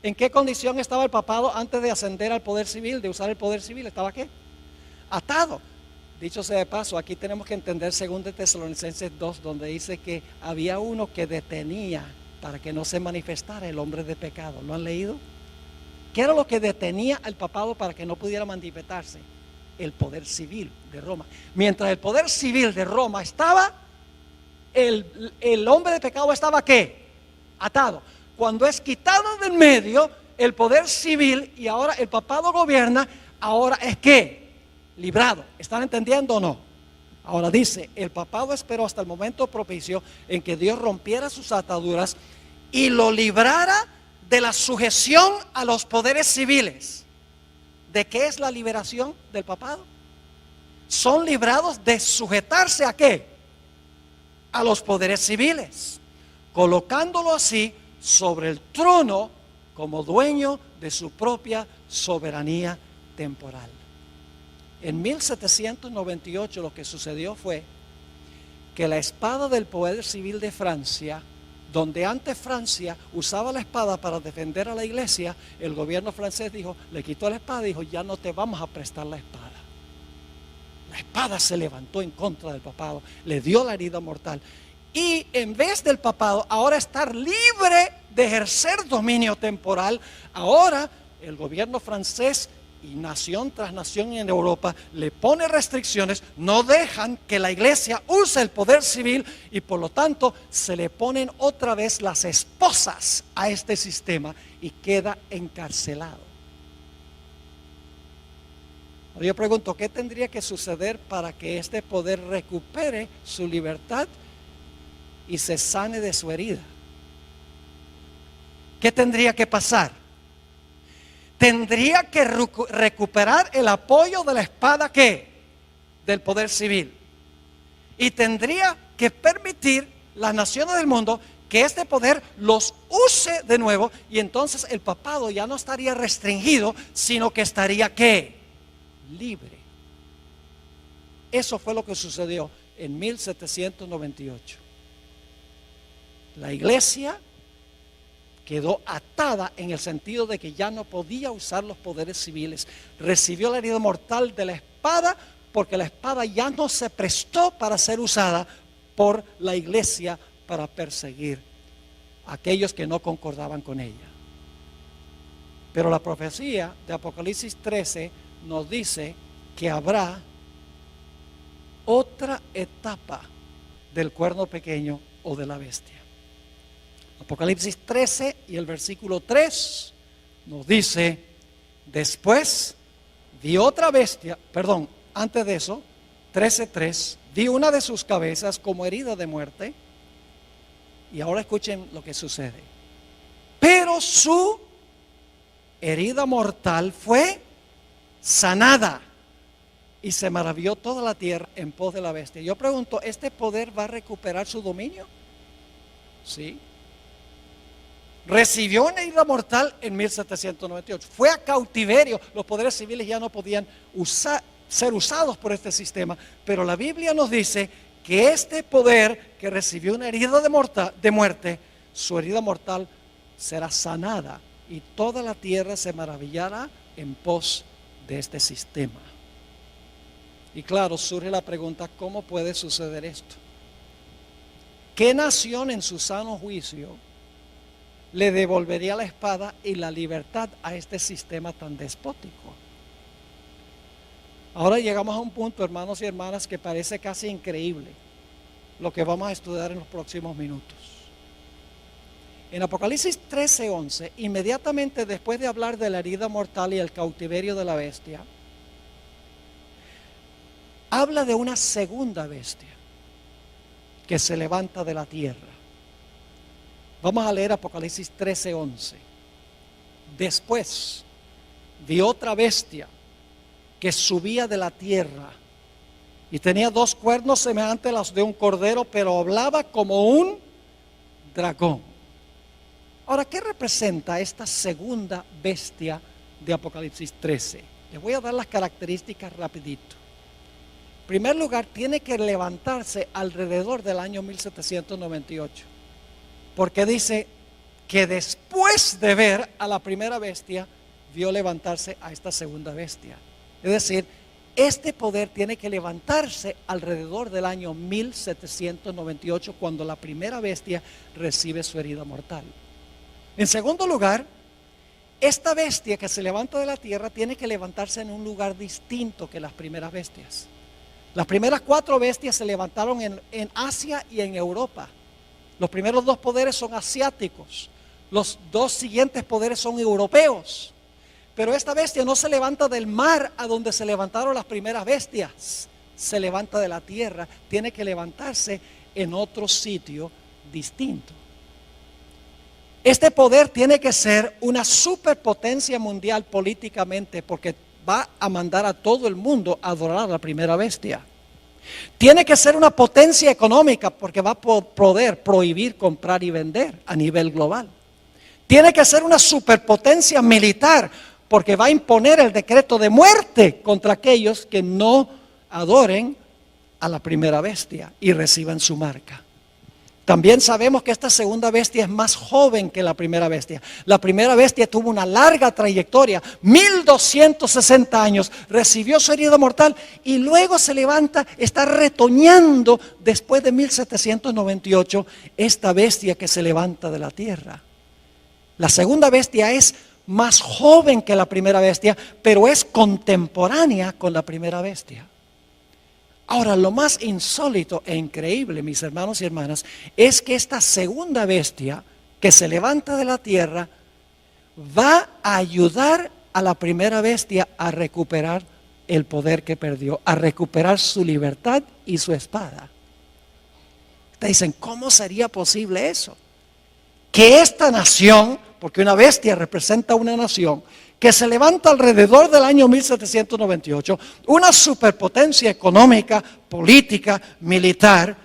¿En qué condición estaba el papado antes de ascender al poder civil, de usar el poder civil? ¿Estaba qué? Atado. Dicho sea de paso, aquí tenemos que entender 2 Tesalonicenses 2, donde dice que había uno que detenía para que no se manifestara el hombre de pecado. ¿Lo han leído? ¿Qué era lo que detenía al papado para que no pudiera manifestarse? El poder civil de Roma. Mientras el poder civil de Roma estaba, el hombre de pecado estaba ¿qué? Atado. Cuando es quitado del medio el poder civil y ahora el papado gobierna, ahora es ¿qué? Librado. ¿Están entendiendo o no? Ahora dice, el papado esperó hasta el momento propicio en que Dios rompiera sus ataduras y lo librara de la sujeción a los poderes civiles. ¿De qué es la liberación del papado? Son librados de sujetarse ¿a qué? A los poderes civiles, colocándolo así sobre el trono como dueño de su propia soberanía temporal. En 1798 lo que sucedió fue que la espada del poder civil de Francia, donde antes Francia usaba la espada para defender a la iglesia, el gobierno francés dijo, le quitó la espada y dijo, ya no te vamos a prestar la espada. La espada se levantó en contra del papado, le dio la herida mortal. Y en vez del papado ahora estar libre de ejercer dominio temporal, ahora el gobierno francés y nación tras nación en Europa le pone restricciones, no dejan que la iglesia use el poder civil y por lo tanto se le ponen otra vez las esposas a este sistema y queda encarcelado. Yo pregunto, ¿qué tendría que suceder para que este poder recupere su libertad y se sane de su herida? ¿Qué tendría que pasar? Tendría que recuperar el apoyo de la espada ¿qué? Del poder civil. Y tendría que permitir las naciones del mundo que este poder los use de nuevo, y entonces el papado ya no estaría restringido, sino que estaría ¿qué? Libre. Eso fue lo que sucedió en 1798. La iglesia quedó atada en el sentido de que ya no podía usar los poderes civiles. Recibió la herida mortal de la espada porque la espada ya no se prestó para ser usada por la iglesia para perseguir a aquellos que no concordaban con ella. Pero la profecía de Apocalipsis 13 nos dice que habrá otra etapa del cuerno pequeño o de la bestia. Apocalipsis 13 y el versículo 3 nos dice, después vi otra bestia, antes de eso, 13:3, vi una de sus cabezas como herida de muerte, y ahora escuchen lo que sucede, pero su herida mortal fue sanada, y se maravilló toda la tierra en pos de la bestia. Yo pregunto, ¿este poder va a recuperar su dominio? Sí. Recibió una herida mortal en 1798. Fue a cautiverio. Los poderes civiles ya no podían ser usados por este sistema. Pero la Biblia nos dice que este poder que recibió una herida de muerte, su herida mortal será sanada. Y toda la tierra se maravillará en pos de este sistema. Y claro, surge la pregunta, ¿cómo puede suceder esto? ¿Qué nación en su sano juicio le devolvería la espada y la libertad a este sistema tan despótico? Ahora llegamos a un punto, hermanos y hermanas, que parece casi increíble lo que vamos a estudiar en los próximos minutos. En Apocalipsis 13:11, inmediatamente después de hablar de la herida mortal y el cautiverio de la bestia, habla de una segunda bestia que se levanta de la tierra. Vamos a leer Apocalipsis 13:11. Después vi otra bestia que subía de la tierra Y tenía 2 cuernos semejantes a los de un cordero, pero hablaba como un dragón. Ahora, ¿qué representa esta segunda bestia de Apocalipsis 13? Les voy a dar las características rapidito. En primer lugar, tiene que levantarse alrededor del año 1798. Porque dice que después de ver a la primera bestia, vio levantarse a esta segunda bestia. Es decir, este poder tiene que levantarse alrededor del año 1798, cuando la primera bestia recibe su herida mortal. En segundo lugar, esta bestia que se levanta de la tierra tiene que levantarse en un lugar distinto que las primeras bestias. Las primeras 4 bestias se levantaron en Asia y en Europa. Los primeros 2 poderes son asiáticos. Los 2 siguientes poderes son europeos. Pero esta bestia no se levanta del mar a donde se levantaron las primeras bestias. Se levanta de la tierra. Tiene que levantarse en otro sitio distinto. Este poder tiene que ser una superpotencia mundial políticamente, porque va a mandar a todo el mundo a adorar a la primera bestia. Tiene que ser una potencia económica, porque va a poder prohibir comprar y vender a nivel global. Tiene que ser una superpotencia militar, porque va a imponer el decreto de muerte contra aquellos que no adoren a la primera bestia y reciban su marca. También sabemos que esta segunda bestia es más joven que la primera bestia. La primera bestia tuvo una larga trayectoria, 1260 años, recibió su herida mortal y luego se levanta, está retoñando después de 1798, esta bestia que se levanta de la tierra. La segunda bestia es más joven que la primera bestia, pero es contemporánea con la primera bestia. Ahora, lo más insólito e increíble, mis hermanos y hermanas, es que esta segunda bestia que se levanta de la tierra va a ayudar a la primera bestia a recuperar el poder que perdió, a recuperar su libertad y su espada. Ustedes dicen, ¿cómo sería posible eso? Que esta nación, porque una bestia representa una nación, que se levanta alrededor del año 1798, una superpotencia económica, política, militar,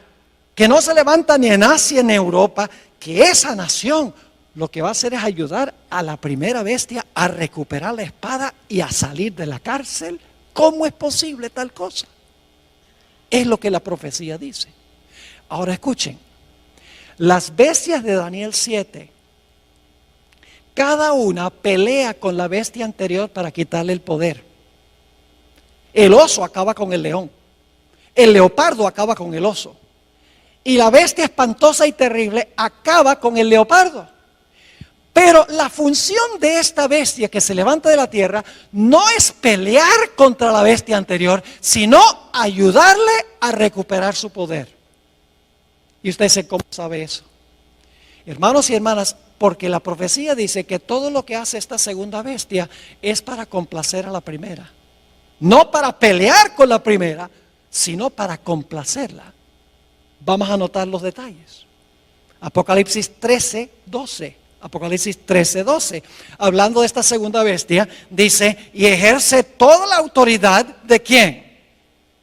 que no se levanta ni en Asia ni en Europa, que esa nación lo que va a hacer es ayudar a la primera bestia a recuperar la espada y a salir de la cárcel. ¿Cómo es posible tal cosa? Es lo que la profecía dice. Ahora escuchen, las bestias de Daniel 7, cada una pelea con la bestia anterior para quitarle el poder. El oso acaba con el león. El leopardo acaba con el oso. Y la bestia espantosa y terrible acaba con el leopardo. Pero la función de esta bestia que se levanta de la tierra no es pelear contra la bestia anterior, sino ayudarle a recuperar su poder. Y usted dice, ¿cómo sabe eso? Hermanos y hermanas, porque la profecía dice que todo lo que hace esta segunda bestia es para complacer a la primera. No para pelear con la primera, sino para complacerla. Vamos a notar los detalles. Apocalipsis 13, 12. Apocalipsis 13, 12. Hablando de esta segunda bestia, dice, y ejerce toda la autoridad ¿de quién?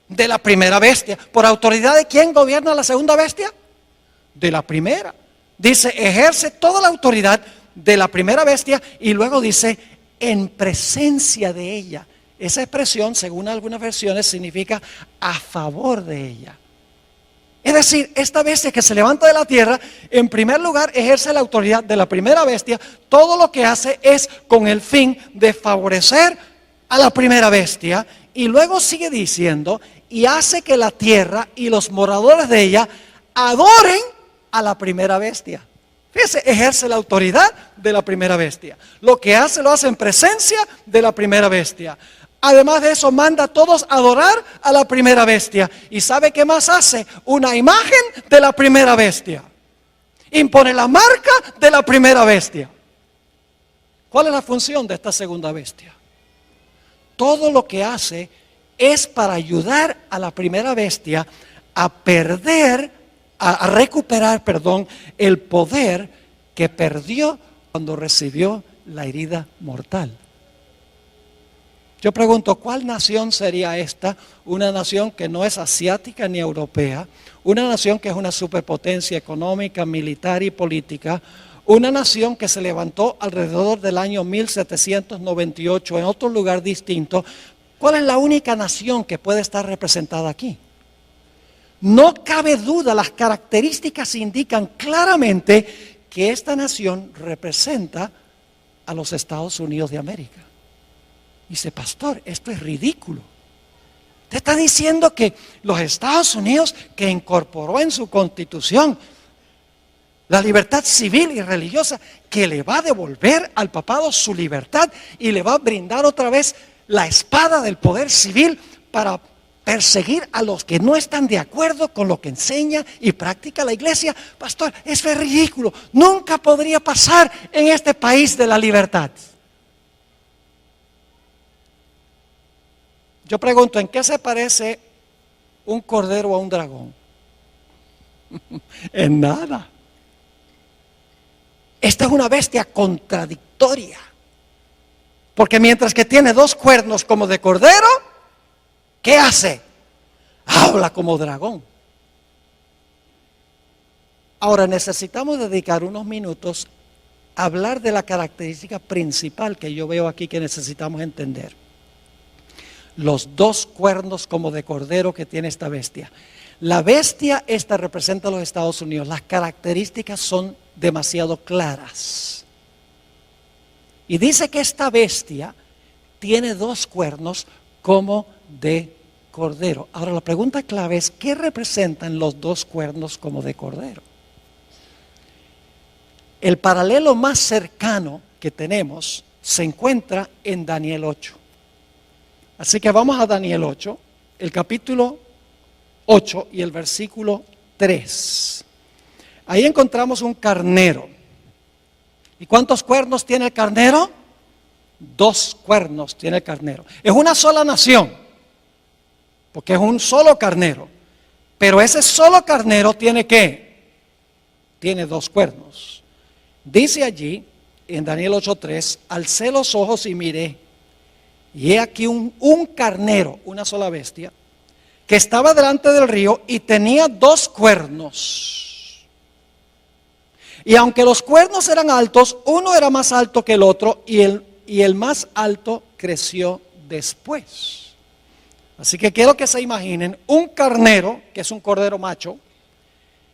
De la primera bestia. ¿Por autoridad de quién gobierna la segunda bestia? De la primera. Dice, ejerce toda la autoridad de la primera bestia y luego dice, en presencia de ella. Esa expresión, según algunas versiones, significa a favor de ella. Es decir, esta bestia que se levanta de la tierra, en primer lugar, ejerce la autoridad de la primera bestia. Todo lo que hace es con el fin de favorecer a la primera bestia. Y luego sigue diciendo, y hace que la tierra y los moradores de ella adoren a la primera bestia. Fíjese, ejerce la autoridad de la primera bestia. Lo que hace, lo hace en presencia de la primera bestia. Además de eso, manda a todos a adorar a la primera bestia. ¿Y sabe qué más hace? Una imagen de la primera bestia. Impone la marca de la primera bestia. ¿Cuál es la función de esta segunda bestia? Todo lo que hace es para ayudar a la primera bestia a recuperar el poder que perdió cuando recibió la herida mortal. Yo pregunto, ¿cuál nación sería esta? Una nación que no es asiática ni europea, una nación que es una superpotencia económica, militar y política, una nación que se levantó alrededor del año 1798 en otro lugar distinto. ¿Cuál es la única nación que puede estar representada aquí? No cabe duda, las características indican claramente que esta nación representa a los Estados Unidos de América. Dice, pastor, esto es ridículo. Usted está diciendo que los Estados Unidos, que incorporó en su constitución la libertad civil y religiosa, que le va a devolver al papado su libertad y le va a brindar otra vez la espada del poder civil para perseguir a los que no están de acuerdo con lo que enseña y practica la iglesia. Pastor, eso es ridículo. Nunca podría pasar en este país de la libertad. Yo pregunto, ¿en qué se parece un cordero a un dragón? En nada. Esta es una bestia contradictoria. Porque mientras que tiene dos cuernos como de cordero, ¿qué hace? Habla como dragón. Ahora necesitamos dedicar unos minutos a hablar de la característica principal que yo veo aquí que necesitamos entender. Los dos cuernos como de cordero que tiene esta bestia. La bestia esta representa a los Estados Unidos. Las características son demasiado claras. Y dice que esta bestia tiene dos cuernos como de cordero. Ahora la pregunta clave es, ¿qué representan los dos cuernos como de cordero? El paralelo más cercano que tenemos se encuentra en Daniel 8. Así que vamos a Daniel 8, el capítulo 8 y el versículo 3. Ahí encontramos un carnero. ¿Y cuántos cuernos tiene el carnero? Dos cuernos tiene el carnero. Es una sola nación, porque es un solo carnero. Pero ese solo carnero tiene ¿qué? Tiene dos cuernos. Dice allí, en Daniel 8:3, alcé los ojos y miré. Y he aquí un carnero, una sola bestia, que estaba delante del río y tenía dos cuernos. Y aunque los cuernos eran altos, uno era más alto que el otro y el más alto creció después. Así que quiero que se imaginen un carnero, que es un cordero macho.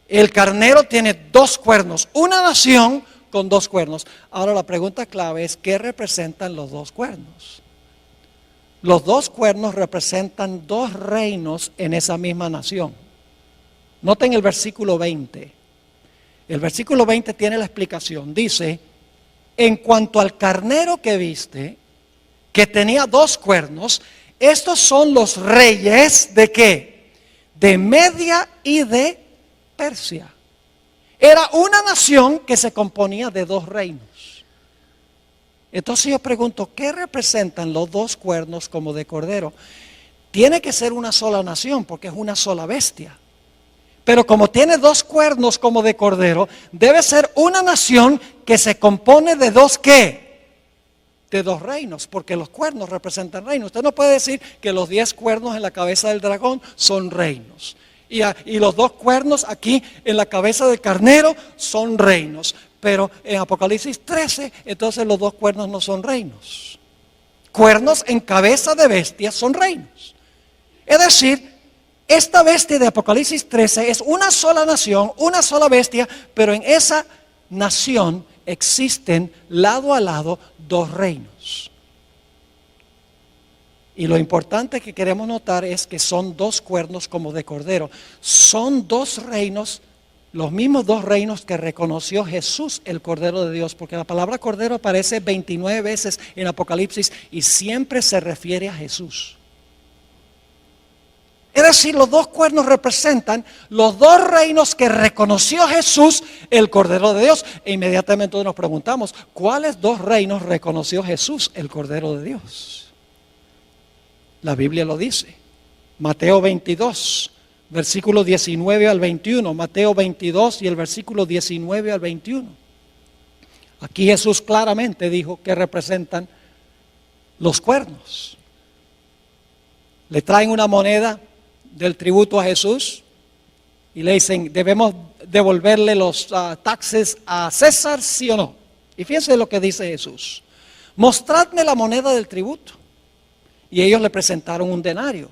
El carnero tiene dos cuernos, una nación con dos cuernos. Ahora la pregunta clave es, ¿qué representan los dos cuernos? Los dos cuernos representan dos reinos en esa misma nación. Noten el versículo 20. El versículo 20 tiene la explicación. Dice, en cuanto al carnero que viste, que tenía dos cuernos, estos son los reyes ¿de qué? De Media y de Persia. Era una nación que se componía de dos reinos. Entonces yo pregunto, ¿qué representan los dos cuernos como de cordero? Tiene que ser una sola nación porque es una sola bestia. Pero como tiene dos cuernos como de cordero, debe ser una nación que se compone de dos ¿qué? De dos reinos, porque los cuernos representan reinos. Usted no puede decir que los 10 cuernos en la cabeza del dragón son reinos. Y los dos cuernos aquí en la cabeza del carnero son reinos. Pero en Apocalipsis 13, entonces los dos cuernos no son reinos. Cuernos en cabeza de bestia son reinos. Es decir, esta bestia de Apocalipsis 13 es una sola nación, una sola bestia, pero en esa nación existen lado a lado dos reinos. Y lo importante que queremos notar es que son dos cuernos como de cordero. Son dos reinos, los mismos dos reinos que reconoció Jesús, el Cordero de Dios, porque la palabra cordero aparece 29 veces en Apocalipsis y siempre se refiere a Jesús. Es decir, los dos cuernos representan los dos reinos que reconoció Jesús, el Cordero de Dios. E inmediatamente nos preguntamos, ¿cuáles dos reinos reconoció Jesús, el Cordero de Dios? La Biblia lo dice. Mateo 22, versículo 19 al 21. Mateo 22 y el versículo 19 al 21. Aquí Jesús claramente dijo que representan los cuernos. le traen una moneda del tributo a Jesús y le dicen, ¿debemos devolverle los taxes a César, sí o no? Y fíjense lo que dice Jesús: mostradme la moneda del tributo. Y ellos le presentaron un denario.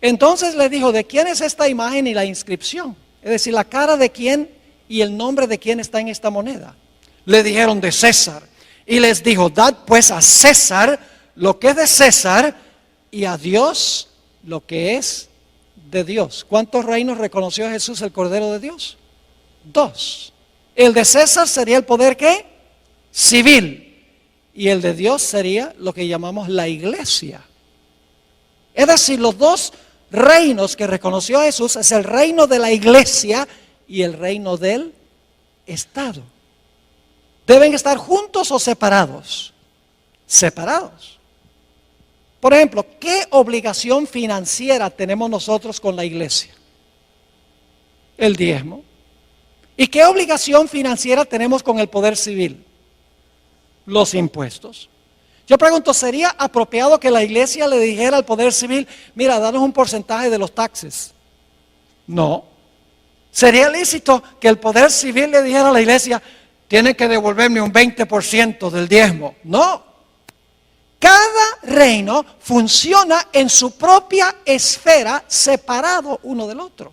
Entonces le dijo, ¿de quién es esta imagen y la inscripción? Es decir, la cara de quién y el nombre de quién está en esta moneda. Le dijeron, de César. Y les dijo, dad pues a César lo que es de César y a Dios lo que es de Dios. ¿Cuántos reinos reconoció Jesús el Cordero de Dios? 2. El de César sería el poder, ¿qué? Civil. Y el de Dios sería lo que llamamos la iglesia. Es decir, los 2 reinos que reconoció Jesús es el reino de la iglesia y el reino del Estado. ¿Deben estar juntos o separados? Separados. Por ejemplo, ¿qué obligación financiera tenemos nosotros con la iglesia? El diezmo. ¿Y qué obligación financiera tenemos con el poder civil? Los impuestos. Yo pregunto, ¿sería apropiado que la iglesia le dijera al poder civil, mira, danos un porcentaje de los taxes? No. ¿Sería lícito que el poder civil le dijera a la iglesia, tienen que devolverme un 20% del diezmo? No. Cada reino funciona en su propia esfera, separado uno del otro.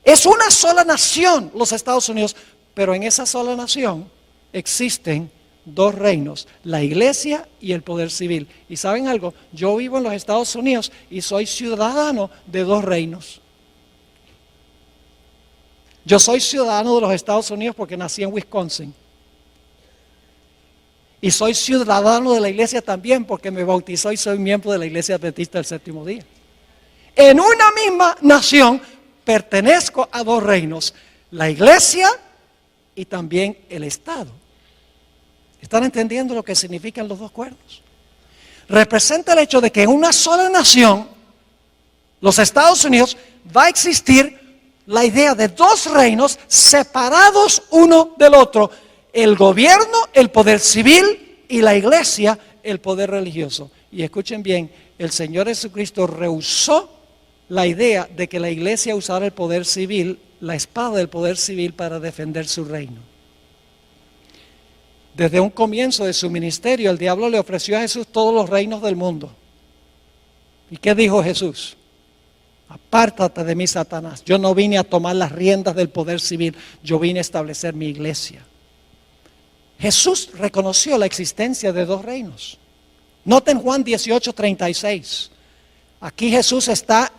Es una sola nación, los Estados Unidos, pero en esa sola nación existen 2 reinos, la iglesia y el poder civil. ¿Y saben algo? Yo vivo en los Estados Unidos y soy ciudadano de 2 reinos. Yo soy ciudadano de los Estados Unidos porque nací en Wisconsin. Y soy ciudadano de la iglesia también porque me bautizó y soy miembro de la Iglesia Adventista del Séptimo Día. En una misma nación pertenezco a 2 reinos, la iglesia y también el Estado. ¿Están entendiendo lo que significan los 2 cuernos? Representa el hecho de que en una sola nación, los Estados Unidos, va a existir la idea de 2 reinos separados uno del otro. El gobierno, el poder civil, y la iglesia, el poder religioso. Y escuchen bien, el Señor Jesucristo rehusó la idea de que la iglesia usara el poder civil, la espada del poder civil, para defender su reino. Desde un comienzo de su ministerio, el diablo le ofreció a Jesús todos los reinos del mundo. ¿Y qué dijo Jesús? Apártate de mí, Satanás. Yo no vine a tomar las riendas del poder civil, yo vine a establecer mi iglesia. Jesús reconoció la existencia de 2 reinos. Noten Juan 18:36. Aquí Jesús está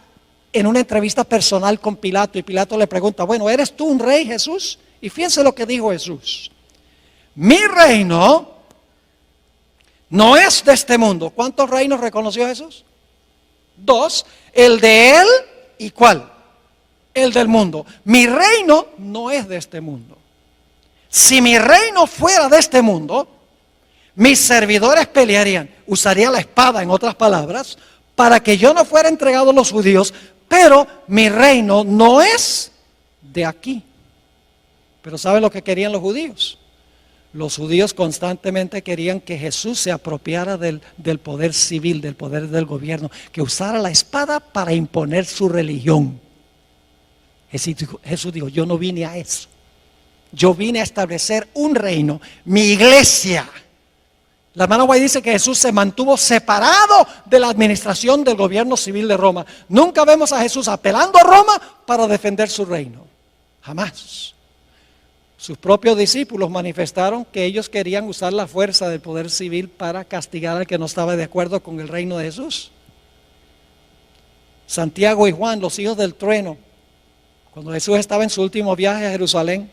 en una entrevista personal con Pilato y Pilato le pregunta, bueno, ¿eres tú un rey, Jesús? Y fíjense lo que dijo Jesús. Mi reino no es de este mundo. ¿Cuántos reinos reconoció Jesús? 2. El de él y ¿cuál? El del mundo. Mi reino no es de este mundo. Si mi reino fuera de este mundo, mis servidores pelearían, usaría la espada, en otras palabras, para que yo no fuera entregado a los judíos, pero mi reino no es de aquí. Pero ¿saben lo que querían los judíos? Los judíos constantemente querían que Jesús se apropiara del poder civil, del poder del gobierno, que usara la espada para imponer su religión. Jesús dijo, yo no vine a eso. Yo vine a establecer un reino, mi iglesia. La hermana White dice que Jesús se mantuvo separado de la administración del gobierno civil de Roma. Nunca vemos a Jesús apelando a Roma para defender su reino. Jamás. Sus propios discípulos manifestaron que ellos querían usar la fuerza del poder civil para castigar al que no estaba de acuerdo con el reino de Jesús. Santiago y Juan, los hijos del trueno, cuando Jesús estaba en su último viaje a Jerusalén,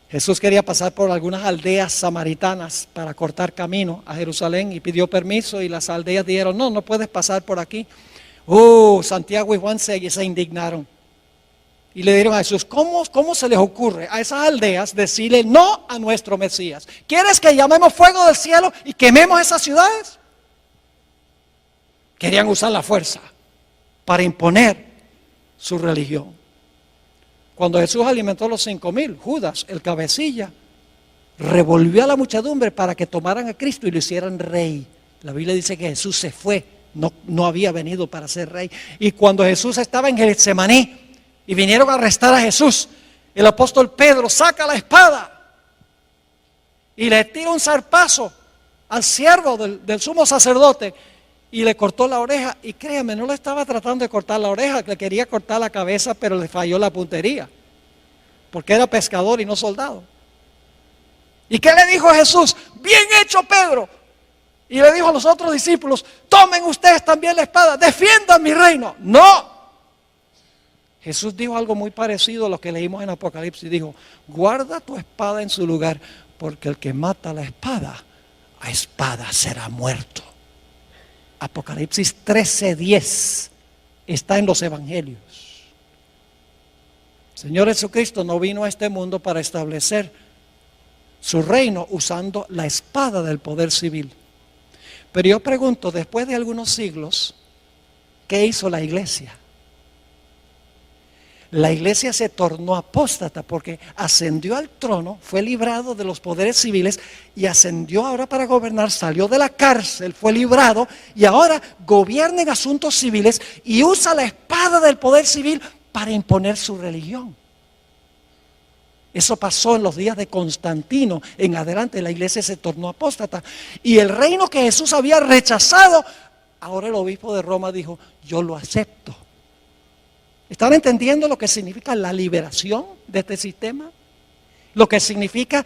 Jesús quería pasar por algunas aldeas samaritanas para cortar camino a Jerusalén y pidió permiso y las aldeas dijeron, no puedes pasar por aquí. Santiago y Juan se indignaron. Y le dijeron a Jesús, ¿cómo se les ocurre a esas aldeas decirle no a nuestro Mesías? ¿Quieres que llamemos fuego del cielo y quememos esas ciudades? Querían usar la fuerza para imponer su religión. Cuando Jesús alimentó a los 5,000, Judas, el cabecilla, revolvió a la muchedumbre para que tomaran a Cristo y lo hicieran rey. La Biblia dice que Jesús se fue, no había venido para ser rey. Y cuando Jesús estaba en Getsemaní y vinieron a arrestar a Jesús, el apóstol Pedro saca la espada y le tira un zarpazo al siervo del sumo sacerdote y le cortó la oreja. Y créame, no le estaba tratando de cortar la oreja, le quería cortar la cabeza, pero le falló la puntería, porque era pescador y no soldado. ¿Y qué le dijo Jesús? Bien hecho, Pedro. Y le dijo a los otros discípulos, tomen ustedes también la espada, defiendan mi reino. No. Jesús dijo algo muy parecido a lo que leímos en Apocalipsis. Dijo, guarda tu espada en su lugar, porque el que mata la espada, a espada será muerto. Apocalipsis 13:10 está en los evangelios. El Señor Jesucristo no vino a este mundo para establecer su reino usando la espada del poder civil. Pero yo pregunto, después de algunos siglos, ¿qué hizo la iglesia? La iglesia se tornó apóstata porque ascendió al trono, fue librado de los poderes civiles y ascendió ahora para gobernar, salió de la cárcel, fue librado y ahora gobierna en asuntos civiles y usa la espada del poder civil para imponer su religión. Eso pasó en los días de Constantino. En adelante la iglesia se tornó apóstata. Y el reino que Jesús había rechazado, ahora el obispo de Roma dijo, yo lo acepto. ¿Están entendiendo lo que significa la liberación de este sistema? Lo que significa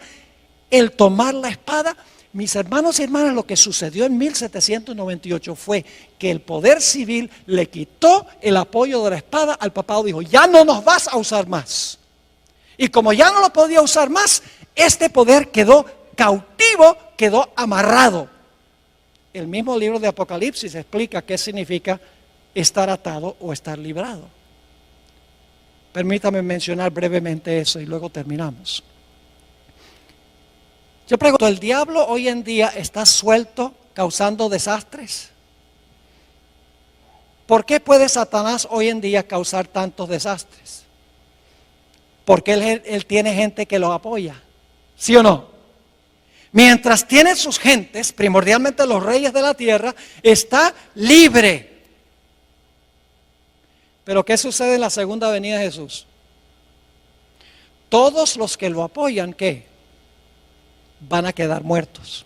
el tomar la espada. Mis hermanos y hermanas, lo que sucedió en 1798 fue que el poder civil le quitó el apoyo de la espada al papado. Dijo, ya no nos vas a usar más. Y como ya no lo podía usar más, este poder quedó cautivo, quedó amarrado. El mismo libro de Apocalipsis explica qué significa estar atado o estar librado. Permítame mencionar brevemente eso y luego terminamos. Yo pregunto, ¿el diablo hoy en día está suelto causando desastres? ¿Por qué puede Satanás hoy en día causar tantos desastres? Porque él tiene gente que lo apoya, ¿sí o no? Mientras tiene sus gentes, primordialmente los reyes de la tierra, está libre. Pero ¿qué sucede en la segunda venida de Jesús? Todos los que lo apoyan, ¿qué? Van a quedar muertos.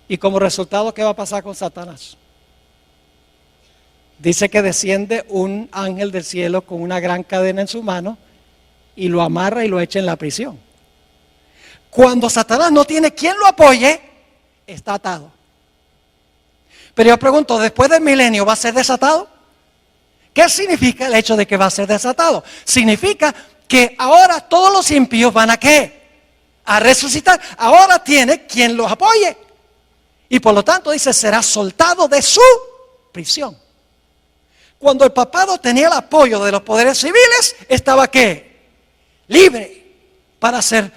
Y como resultado, ¿qué va a pasar con Satanás? Dice que desciende un ángel del cielo con una gran cadena en su mano y lo amarra y lo echa en la prisión. Cuando Satanás no tiene quien lo apoye, está atado. Pero yo pregunto, ¿después del milenio va a ser desatado? ¿Qué significa el hecho de que va a ser desatado? Significa que ahora todos los impíos van a ¿qué? A resucitar. Ahora tiene quien los apoye. Y por lo tanto dice, será soltado de su prisión. Cuando el papado tenía el apoyo de los poderes civiles, estaba ¿qué? Libre para hacer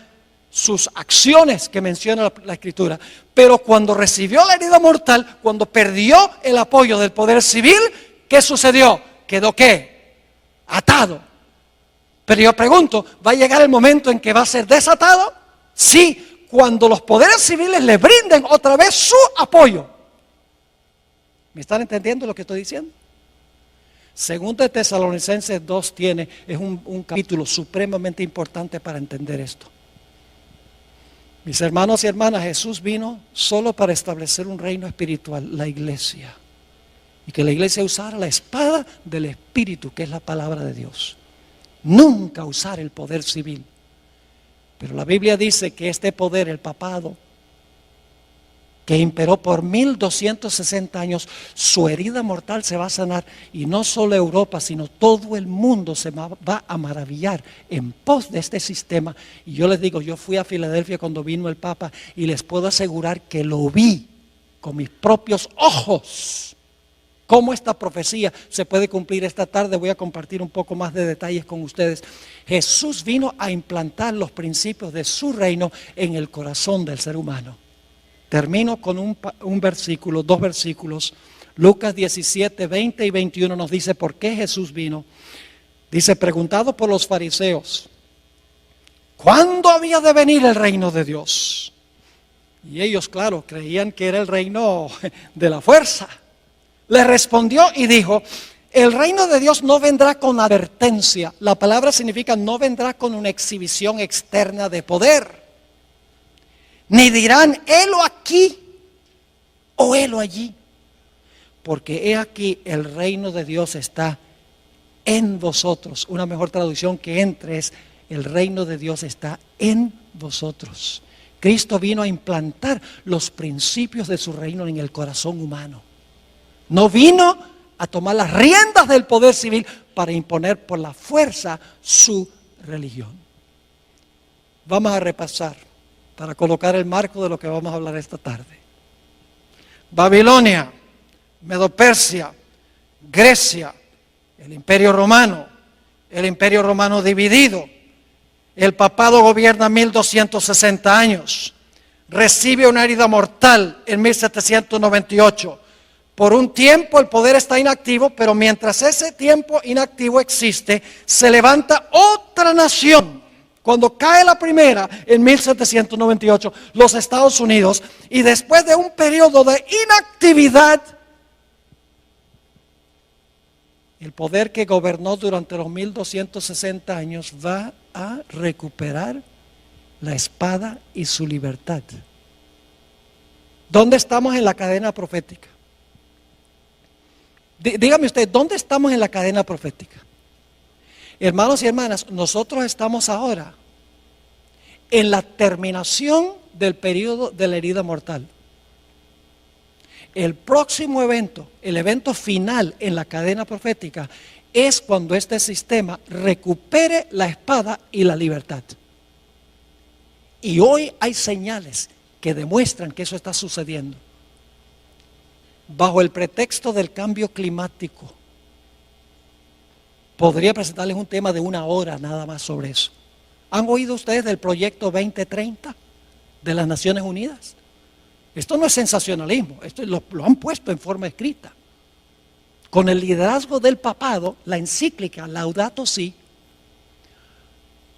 sus acciones que menciona la Escritura. Pero cuando recibió la herida mortal, cuando perdió el apoyo del poder civil, ¿qué sucedió? Quedó ¿qué? Atado. Pero yo pregunto, ¿va a llegar el momento en que va a ser desatado? Sí, cuando los poderes civiles le brinden otra vez su apoyo. ¿Me están entendiendo lo que estoy diciendo? Segundo de Tesalonicenses 2 es un capítulo supremamente importante para entender esto. Mis hermanos y hermanas, Jesús vino solo para establecer un reino espiritual, la iglesia. Y que la iglesia usara la espada del Espíritu, que es la palabra de Dios. Nunca usar el poder civil. Pero la Biblia dice que este poder, el papado, que imperó por 1260 años, su herida mortal se va a sanar. Y no solo Europa, sino todo el mundo se va a maravillar en pos de este sistema. Y yo les digo, yo fui a Filadelfia cuando vino el Papa y les puedo asegurar que lo vi con mis propios ojos. ¿Cómo esta profecía se puede cumplir esta tarde? Voy a compartir un poco más de detalles con ustedes. Jesús vino a implantar los principios de su reino en el corazón del ser humano. Termino con un versículo, dos versículos. Lucas 17, 20 y 21 nos dice por qué Jesús vino. Dice, preguntado por los fariseos, ¿cuándo había de venir el reino de Dios? Y ellos, claro, creían que era el reino de la fuerza. Le respondió y dijo: el reino de Dios no vendrá con advertencia. La palabra significa no vendrá con una exhibición externa de poder. Ni dirán, helo aquí o helo allí. Porque he aquí, el reino de Dios está en vosotros. Una mejor traducción que entre es: el reino de Dios está en vosotros. Cristo vino a implantar los principios de su reino en el corazón humano. No vino a tomar las riendas del poder civil para imponer por la fuerza su religión. Vamos a repasar para colocar el marco de lo que vamos a hablar esta tarde. Babilonia, Medo-Persia, Grecia, el Imperio Romano dividido. El papado gobierna 1260 años. Recibe una herida mortal en 1798. Por un tiempo el poder está inactivo, pero mientras ese tiempo inactivo existe, se levanta otra nación. Cuando cae la primera en 1798, los Estados Unidos, y después de un periodo de inactividad, el poder que gobernó durante los 1260 años va a recuperar la espada y su libertad. ¿Dónde estamos en la cadena profética? Dígame usted, ¿dónde estamos en la cadena profética? Hermanos y hermanas, nosotros estamos ahora en la terminación del periodo de la herida mortal. El próximo evento, el evento final en la cadena profética, es cuando este sistema recupere la espada y la libertad. Y hoy hay señales que demuestran que eso está sucediendo. Bajo el pretexto del cambio climático, podría presentarles un tema de 1 hora nada más sobre eso. ¿Han oído ustedes del proyecto 2030 de las Naciones Unidas? Esto no es sensacionalismo, esto lo han puesto en forma escrita. Con el liderazgo del papado, la encíclica Laudato Si,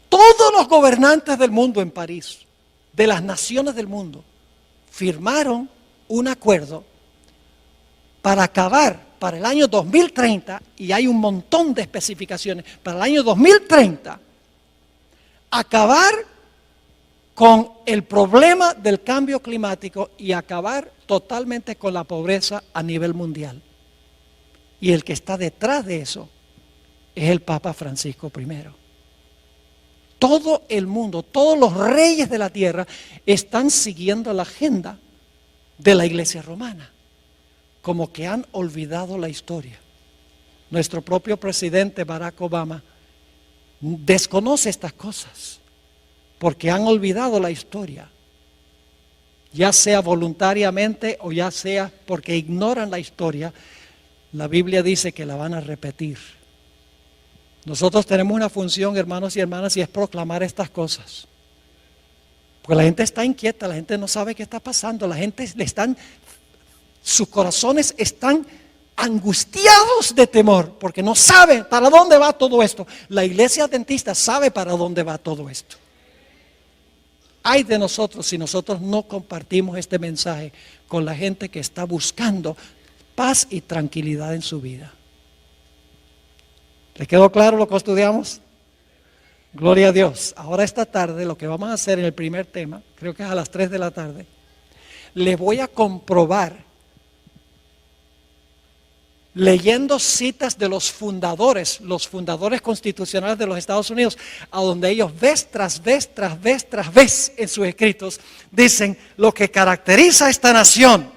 todos los gobernantes del mundo en París, de las naciones del mundo, firmaron un acuerdo para acabar para el año 2030, y hay un montón de especificaciones, para el año 2030, acabar con el problema del cambio climático y acabar totalmente con la pobreza a nivel mundial. Y el que está detrás de eso es el Papa Francisco I. Todo el mundo, todos los reyes de la tierra están siguiendo la agenda de la Iglesia romana, como que han olvidado la historia. Nuestro propio presidente Barack Obama desconoce estas cosas, porque han olvidado la historia, ya sea voluntariamente o ya sea porque ignoran la historia. La Biblia dice que la van a repetir. Nosotros tenemos una función, hermanos y hermanas, y es proclamar estas cosas. Porque la gente está inquieta, la gente no sabe qué está pasando, la gente sus corazones están angustiados de temor, porque no saben para dónde va todo esto. La iglesia adventista sabe para dónde va todo esto. Ay de nosotros si nosotros no compartimos este mensaje con la gente que está buscando paz y tranquilidad en su vida. ¿Le quedó claro lo que estudiamos? Gloria a Dios. Ahora esta tarde lo que vamos a hacer en el primer tema, creo que es a las 3 de la tarde, le voy a comprobar, leyendo citas de los fundadores constitucionales de los Estados Unidos, a donde ellos vez tras vez en sus escritos dicen: lo que caracteriza a esta nación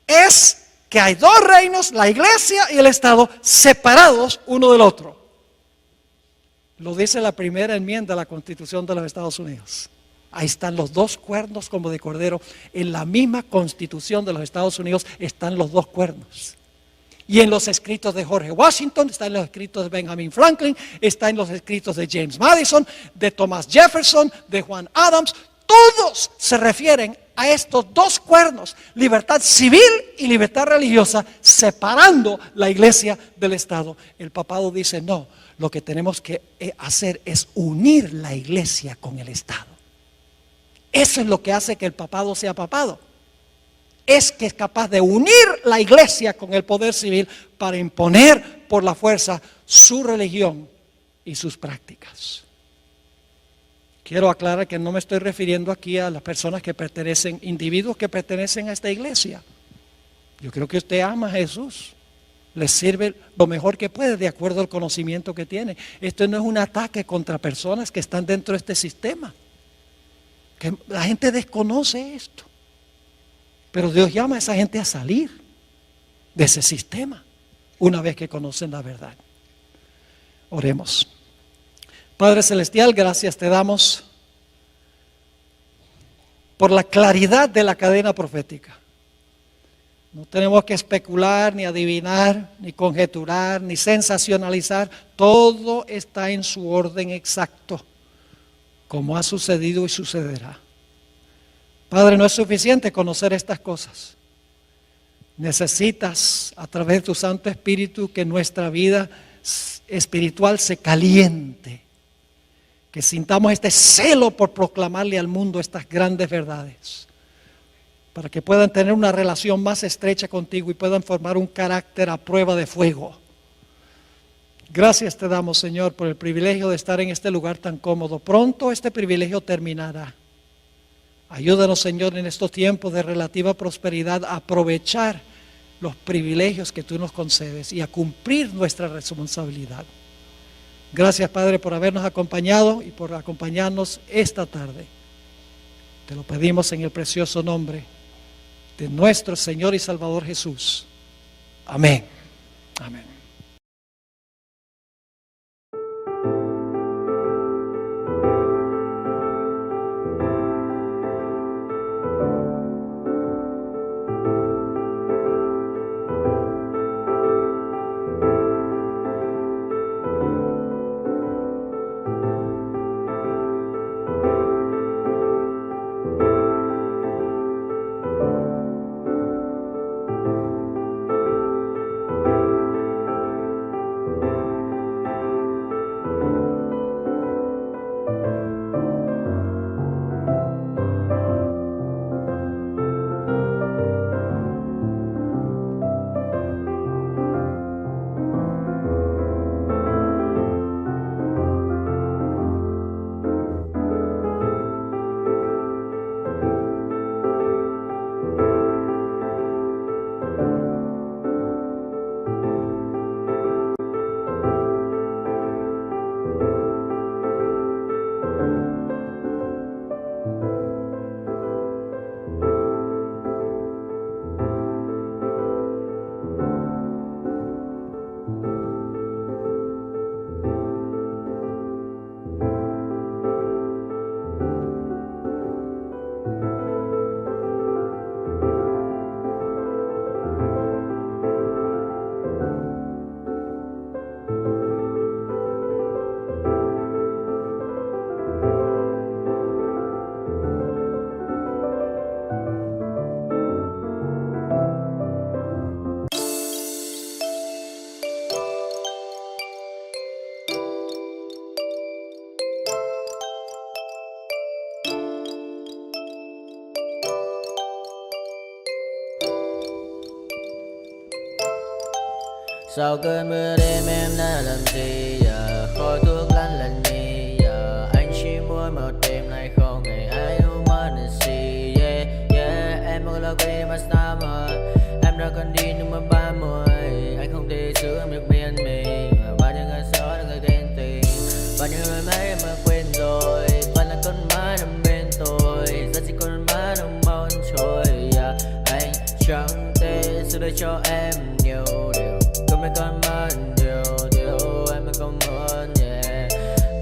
es que hay dos reinos, la iglesia y el Estado, separados uno del otro. Lo dice la primera enmienda a la Constitución de los Estados Unidos. Ahí están los dos cuernos como de cordero. En la misma Constitución de los Estados Unidos están los dos cuernos. Y en los escritos de George Washington, está en los escritos de Benjamin Franklin, está en los escritos de James Madison, de Thomas Jefferson, de Juan Adams. Todos se refieren a estos dos cuernos, libertad civil y libertad religiosa, separando la iglesia del Estado. El papado dice: no, lo que tenemos que hacer es unir la iglesia con el Estado. Eso es lo que hace que el papado sea papado. Es que es capaz de unir la iglesia con el poder civil para imponer por la fuerza su religión y sus prácticas. Quiero aclarar que no me estoy refiriendo aquí a las personas que pertenecen, individuos que pertenecen a esta iglesia. Yo creo que usted ama a Jesús, le sirve lo mejor que puede de acuerdo al conocimiento que tiene. Esto no es un ataque contra personas que están dentro de este sistema. Que la gente desconoce esto. Pero Dios llama a esa gente a salir de ese sistema una vez que conocen la verdad. Oremos. Padre Celestial, gracias te damos por la claridad de la cadena profética. No tenemos que especular, ni adivinar, ni conjeturar, ni sensacionalizar. Todo está en su orden exacto, como ha sucedido y sucederá. Padre, no es suficiente conocer estas cosas. Necesitas, a través de tu Santo Espíritu, que nuestra vida espiritual se caliente. Que sintamos este celo por proclamarle al mundo estas grandes verdades. Para que puedan tener una relación más estrecha contigo y puedan formar un carácter a prueba de fuego. Gracias te damos, Señor, por el privilegio de estar en este lugar tan cómodo. Pronto este privilegio terminará. Ayúdanos, Señor, en estos tiempos de relativa prosperidad a aprovechar los privilegios que tú nos concedes y a cumplir nuestra responsabilidad. Gracias, Padre, por habernos acompañado y por acompañarnos esta tarde. Te lo pedimos en el precioso nombre de nuestro Señor y Salvador Jesús. Amén. Amén. Sau cơn mưa đêm em đã làm gì giờ? Khói thuốc lan lần nhì giờ. Anh chỉ muốn một đêm này không ngày ai ôm anh gì. Yeah, yeah, em muốn là quên mà sao mà em đã cần đi nhưng mà 30. Anh không thể giữ em được bên mình. Và bao nhiêu ngày sau là người ghen tình. Bao nhiêu người mấy em mà quên rồi. Vẫn là con má nằm bên tôi. Rất chỉ con má nằm mau trôi. Yeah, anh chẳng thể giữ được cho em nhiều điều. Mấy con mơ điều em mới không muốn, yeah.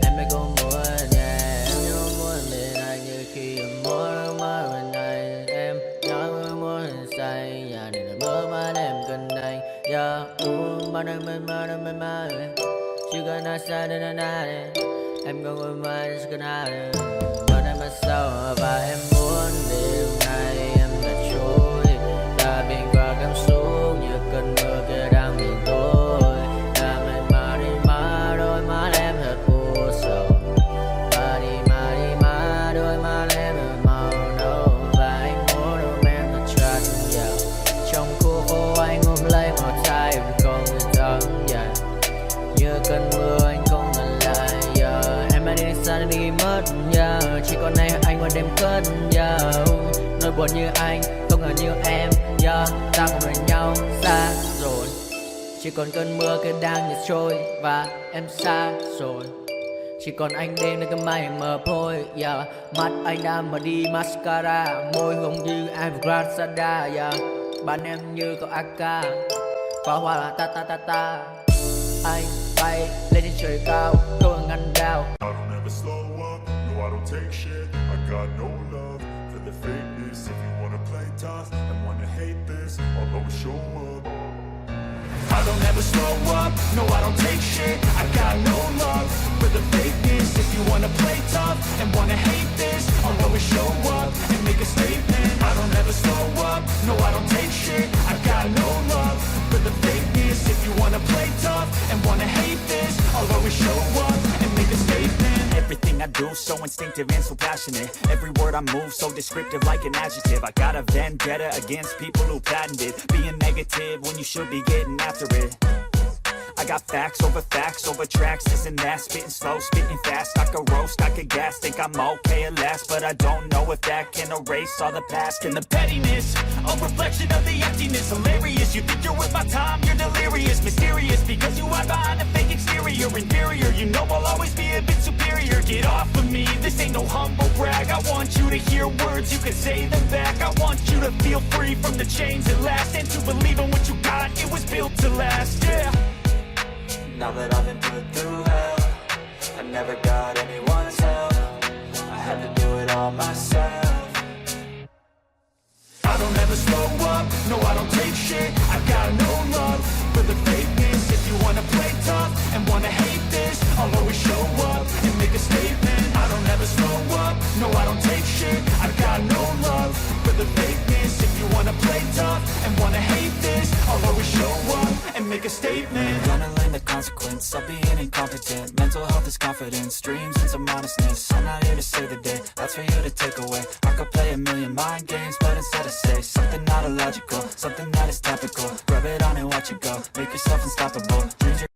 Em mới không muốn, yeah. Em nhớ muốn bên anh như khi em muốn mơ bên anh. Em nhớ muốn say, yeah. Để là mơ mà em cần anh, yeah. Bao năm bên mơ, chưa cần ai xa đến anh. Em không muốn mai chưa cần ai. Bao năm mà sau và em muốn đêm nay em đã trôi. Đã bên qua cảm xúc như cơn mưa kia đang miền tối. Em mà đêm cơn nỗi buồn như anh không ngờ như em ta cùng bên nhau xa rồi, chỉ còn cơn mưa cứ đang nhạt trôi và em xa rồi. Chỉ còn anh đêm nơi cơn mây mờ phôi, mắt anh đã mở đi mascara, môi hồng như Evergrande, bạn em như có AK, pháo hoa là ta ta ta ta. Anh bay lên trên trời cao, tôi ngăn đao. I don't ever slow up, no I don't take shit. I got no love for the fakeness. If you wanna play tough and wanna hate this, I'll always show up. I don't ever slow up, no I don't take shit. I got no love for the fakeness. If you wanna play tough and wanna hate this, I'll always show up and make a statement. I don't ever slow up, no I don't take shit. I got no love for the fakeness. If you wanna play tough and wanna hate this, I'll always show up and make a statement. Everything I do so instinctive and so passionate. Every word I move so descriptive like an adjective. I got a vendetta against people who patented being negative when you should be getting after it. I got facts over tracks, this and that. Spitting slow, spitting fast. I could roast, I could gas. Think I'm okay at last, but I don't know if that can erase all the past. And the pettiness, a reflection of the emptiness. Hilarious, you think you're worth my time, you're delirious. Mysterious, because you hide behind a fake exterior. Inferior, you know I'll always be a bit superior. Get off of me, this ain't no humble brag. I want you to hear words, you can say them back. I want you to feel free from the chains that last, and to believe in what you got, it was built to last, yeah. Now that I've been put through hell, I never got anyone's help. I had to do it all myself. I don't ever slow up, no I don't take shit. I got no love for the fakeness. If you wanna play tough and wanna hate this, I'll always show up and make a statement. I don't ever slow up, no I don't take shit. I got no love for the fakeness. If you wanna play tough and wanna hate this, I'll always show up and make a statement. Gonna learn the consequence of being incompetent. Mental health is confidence, dreams and some honestness. I'm not here to save the day, that's for you to take away. I could play a million mind games, but instead I say something not illogical, something that is topical. Rub it on and watch it go, make yourself unstoppable. Dreams are